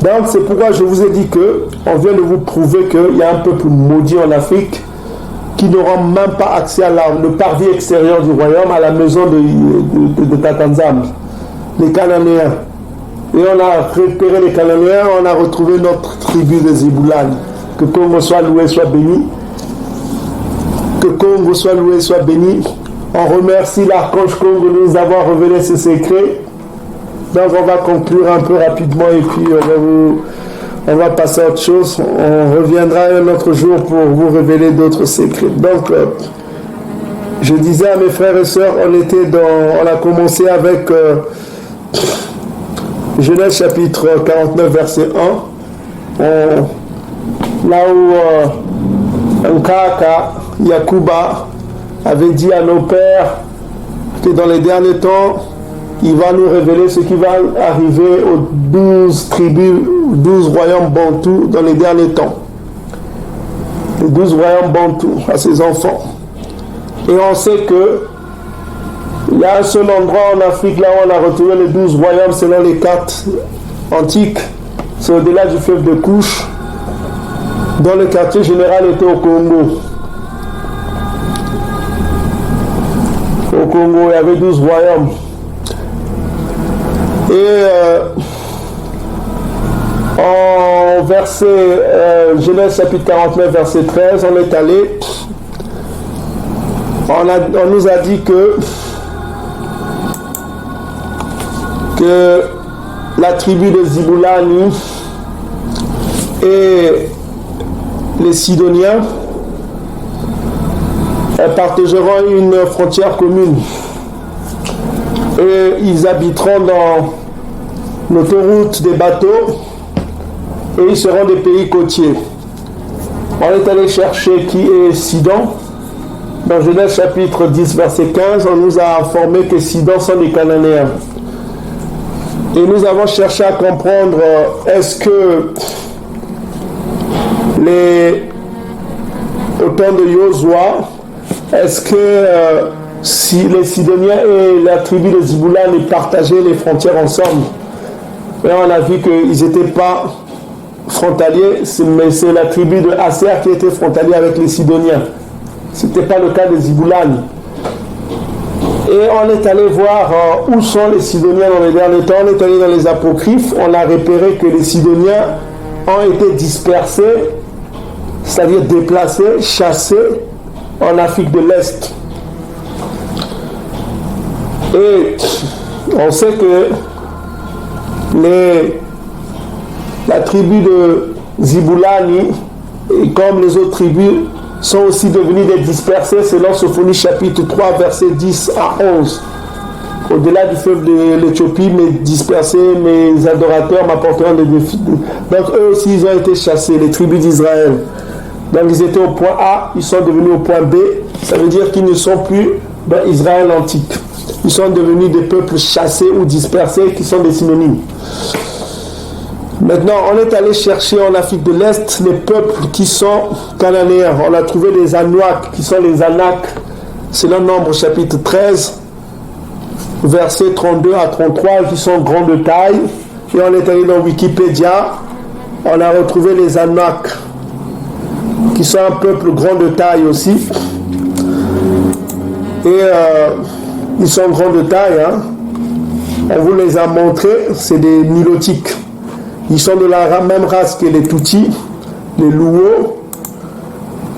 Donc c'est pourquoi je vous ai dit que on vient de vous prouver qu'il y a un peuple maudit en Afrique qui n'aura même pas accès à le parvis extérieur du royaume, à la maison de Tatanzam, les Cananéens. Et on a repéré les Cananéens, on a retrouvé notre tribu des Ziboulani. Que Congo soit loué, soit béni. Que Congo soit loué, soit béni. On remercie l'Archange Congo de nous avoir révélé ce secret. Donc on va conclure un peu rapidement et puis on va passer à autre chose. On reviendra un autre jour pour vous révéler d'autres secrets. Donc je disais à mes frères et sœurs, on a commencé avec Genèse chapitre 49 verset 1. Là où Nkaka Yakuba avait dit à nos pères que dans les derniers temps, il va nous révéler ce qui va arriver aux 12 tribus, 12 royaumes bantous dans les derniers temps. Les 12 royaumes bantous à ses enfants. Et on sait que il y a un seul endroit en Afrique là où on a retrouvé les 12 royaumes selon les cartes antiques. C'est au-delà du fleuve de Couche, dont le quartier général était au Congo. Au Congo, il y avait 12 royaumes. Et en verset Genèse chapitre 49 verset 13, on est allé, on nous a dit que la tribu de Ziboulani et les Sidoniens partageront une frontière commune et ils habiteront dans l'autoroute des bateaux et ils seront des pays côtiers. On est allé chercher qui est Sidon. Dans Genèse chapitre 10 verset 15, on nous a informé que Sidon sont des Cananéens. Et nous avons cherché à comprendre est-ce que au temps de Josua, est-ce que si les Sidoniens et la tribu de Ziboulane partageaient les frontières ensemble? Et on a vu qu'ils n'étaient pas frontaliers, mais c'est la tribu de Aser qui était frontalier avec les Sidoniens. Ce n'était pas le cas de Ziboulane. Et on est allé voir où sont les Sidoniens dans les derniers temps. On est allé dans les apocryphes. On a repéré que les Sidoniens ont été dispersés, c'est-à-dire déplacés, chassés en Afrique de l'Est. Et on sait que la tribu de Ziboulani, et comme les autres tribus, sont aussi devenus des dispersés selon Sophonie chapitre 3 versets 10 à 11. Au-delà du fleuve de l'Éthiopie, mes dispersés, mes adorateurs m'apporteront des défis. Donc eux aussi ils ont été chassés, les tribus d'Israël. Donc ils étaient au point A, ils sont devenus au point B. Ça veut dire qu'ils ne sont plus dans Israël antique. Ils sont devenus des peuples chassés ou dispersés qui sont des synonymes. Maintenant, on est allé chercher en Afrique de l'Est les peuples qui sont cananéens. On a trouvé les Anouaks, qui sont les Anak. C'est le Nombre chapitre 13, versets 32 à 33, qui sont grands de taille. Et on est allé dans Wikipédia, on a retrouvé les Anak, qui sont un peuple grand de taille aussi. Et ils sont grands de taille. Hein. On vous les a montrés, c'est des Nilotiques. Ils sont de la même race que les Tutsis, les Luo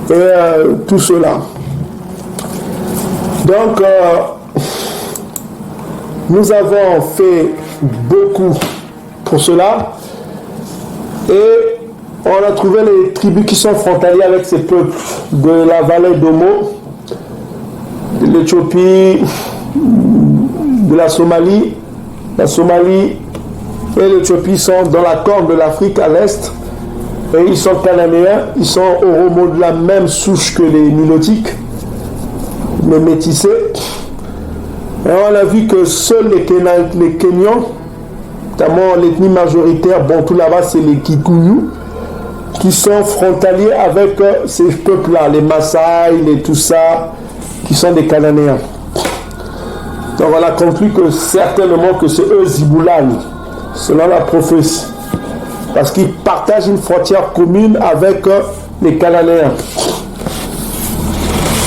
et tout cela. Donc, nous avons fait beaucoup pour cela et on a trouvé les tribus qui sont frontalières avec ces peuples de la vallée d'Omo, de l'Éthiopie, de la Somalie. La Somalie et l'Éthiopie sont dans la corne de l'Afrique à l'est et ils sont cananéens, ils sont oromo de la même souche que les Nilotiques, mais métissés. Et on a vu que seuls les Kenyans, notamment l'ethnie majoritaire bantou là-bas, c'est les Kikuyu, qui sont frontaliers avec ces peuples-là, les Maasai, les Toussa, qui sont des Cananéens. Donc on a conclu que certainement que c'est eux Ziboulani, selon la prophétie, parce qu'ils partagent une frontière commune avec les Cananéens.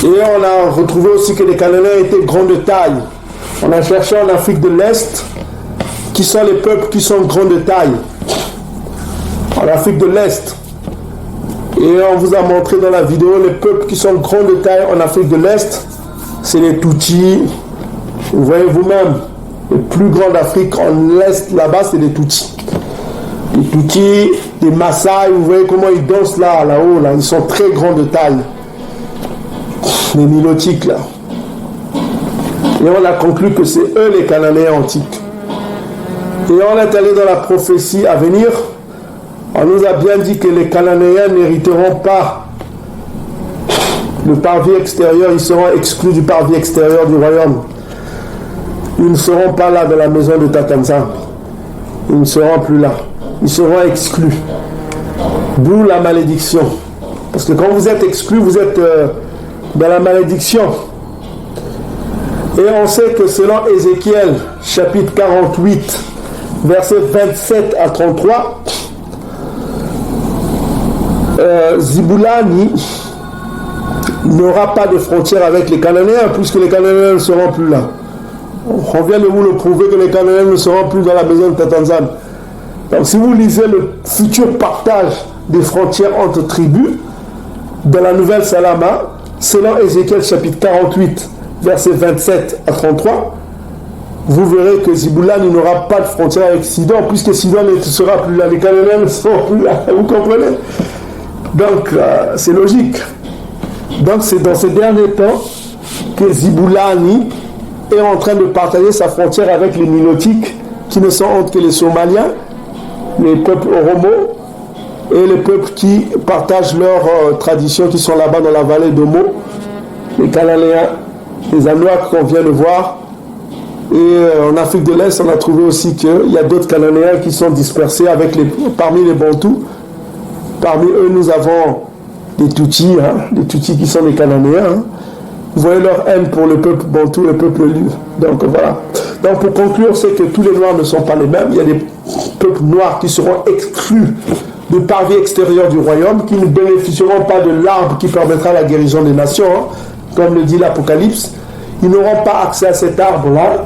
Et on a retrouvé aussi que les Cananéens étaient grands de taille. On a cherché en Afrique de l'Est qui sont les peuples qui sont grands de taille. En Afrique de l'Est. Et on vous a montré dans la vidéo les peuples qui sont grands de taille en Afrique de l'Est. c'est les Tutsis. Vous voyez vous-même, le plus grand d'Afrique en l'Est, là-bas, c'est les Tutsis. Les Tutsis, les Maasai, vous voyez comment ils dansent là-haut, là. Ils sont très grands de taille. Les Nilotiques, là. Et on a conclu que c'est eux les Cananéens antiques. Et on est allé dans la prophétie à venir. On nous a bien dit que les Cananéens n'hériteront pas le parvis extérieur, ils seront exclus du parvis extérieur du royaume. Ils ne seront pas là dans la maison de Tatanzan. Ils ne seront plus là. Ils seront exclus. D'où la malédiction. Parce que quand vous êtes exclus, vous êtes dans la malédiction. Et on sait que selon Ézéchiel, chapitre 48, versets 27 à 33, Ziboulani n'aura pas de frontière avec les Cananéens, puisque les Cananéens ne seront plus là. On vient de vous le prouver que les Cananéens ne seront plus dans la maison de Tatanzan. Donc si vous lisez le futur partage des frontières entre tribus dans la nouvelle Salama, selon Ézéchiel chapitre 48, versets 27 à 33, vous verrez que Ziboulani n'aura pas de frontière avec Sidon, puisque Sidon ne sera plus là, les Cananéens ne seront plus là, vous comprenez? Donc c'est logique. Donc c'est dans ces derniers temps que Ziboulani est en train de partager sa frontière avec les Nilotiques, qui ne sont autres que les Somaliens, les peuples Oromo, et les peuples qui partagent leurs traditions, qui sont là-bas dans la vallée d'Omo, les Cananéens, les Anuaks qu'on vient de voir. Et en Afrique de l'Est, on a trouvé aussi qu'il y a d'autres Cananéens qui sont dispersés parmi les Bantous. Parmi eux, nous avons les Tutsis, les Tutsis qui sont des Cananéens. Vous voyez leur haine pour le peuple Bantou, le peuple Lu. Donc voilà. Donc pour conclure, c'est que tous les Noirs ne sont pas les mêmes. Il y a des peuples noirs qui seront exclus du parvis extérieur du royaume, qui ne bénéficieront pas de l'arbre qui permettra la guérison des nations, comme le dit l'Apocalypse. Ils n'auront pas accès à cet arbre-là.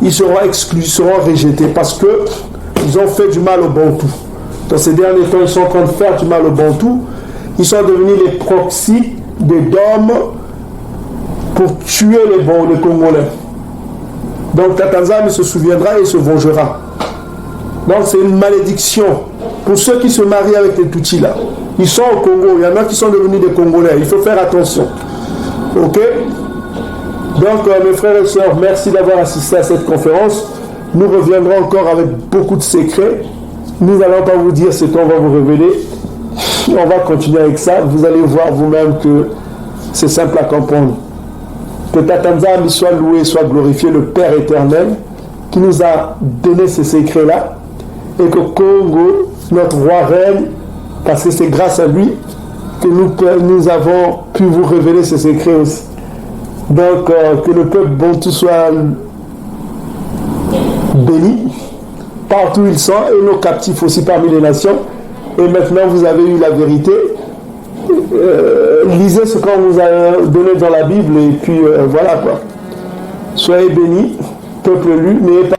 Ils seront exclus, seront rejetés parce qu'ils ont fait du mal aux Bantous. Dans ces derniers temps, ils sont en train de faire du mal aux Bantous. Ils sont devenus les proxys des Dômes pour tuer les Congolais. Donc Tatanzan se souviendra et se vengera. Donc c'est une malédiction pour ceux qui se marient avec les Tutsis là. Ils sont au Congo, il y en a qui sont devenus des Congolais. Il faut faire attention. Ok? Donc mes frères et sœurs, merci d'avoir assisté à cette conférence. Nous reviendrons encore avec beaucoup de secrets. Nous n'allons pas vous dire ce qu'on va vous révéler. On va continuer avec ça. Vous allez voir vous-même que c'est simple à comprendre. Que Tatanzan soit loué, soit glorifié, le Père éternel, qui nous a donné ces secrets-là, et que Congo, notre roi règne, parce que c'est grâce à lui que nous avons pu vous révéler ces secrets aussi. Donc, que le peuple Bantou soit béni, partout où ils sont, et nos captifs aussi parmi les nations. Et maintenant, vous avez eu la vérité. Lisez ce qu'on vous a donné dans la Bible, et puis voilà quoi. Soyez bénis, peuple élu, n'ayez pas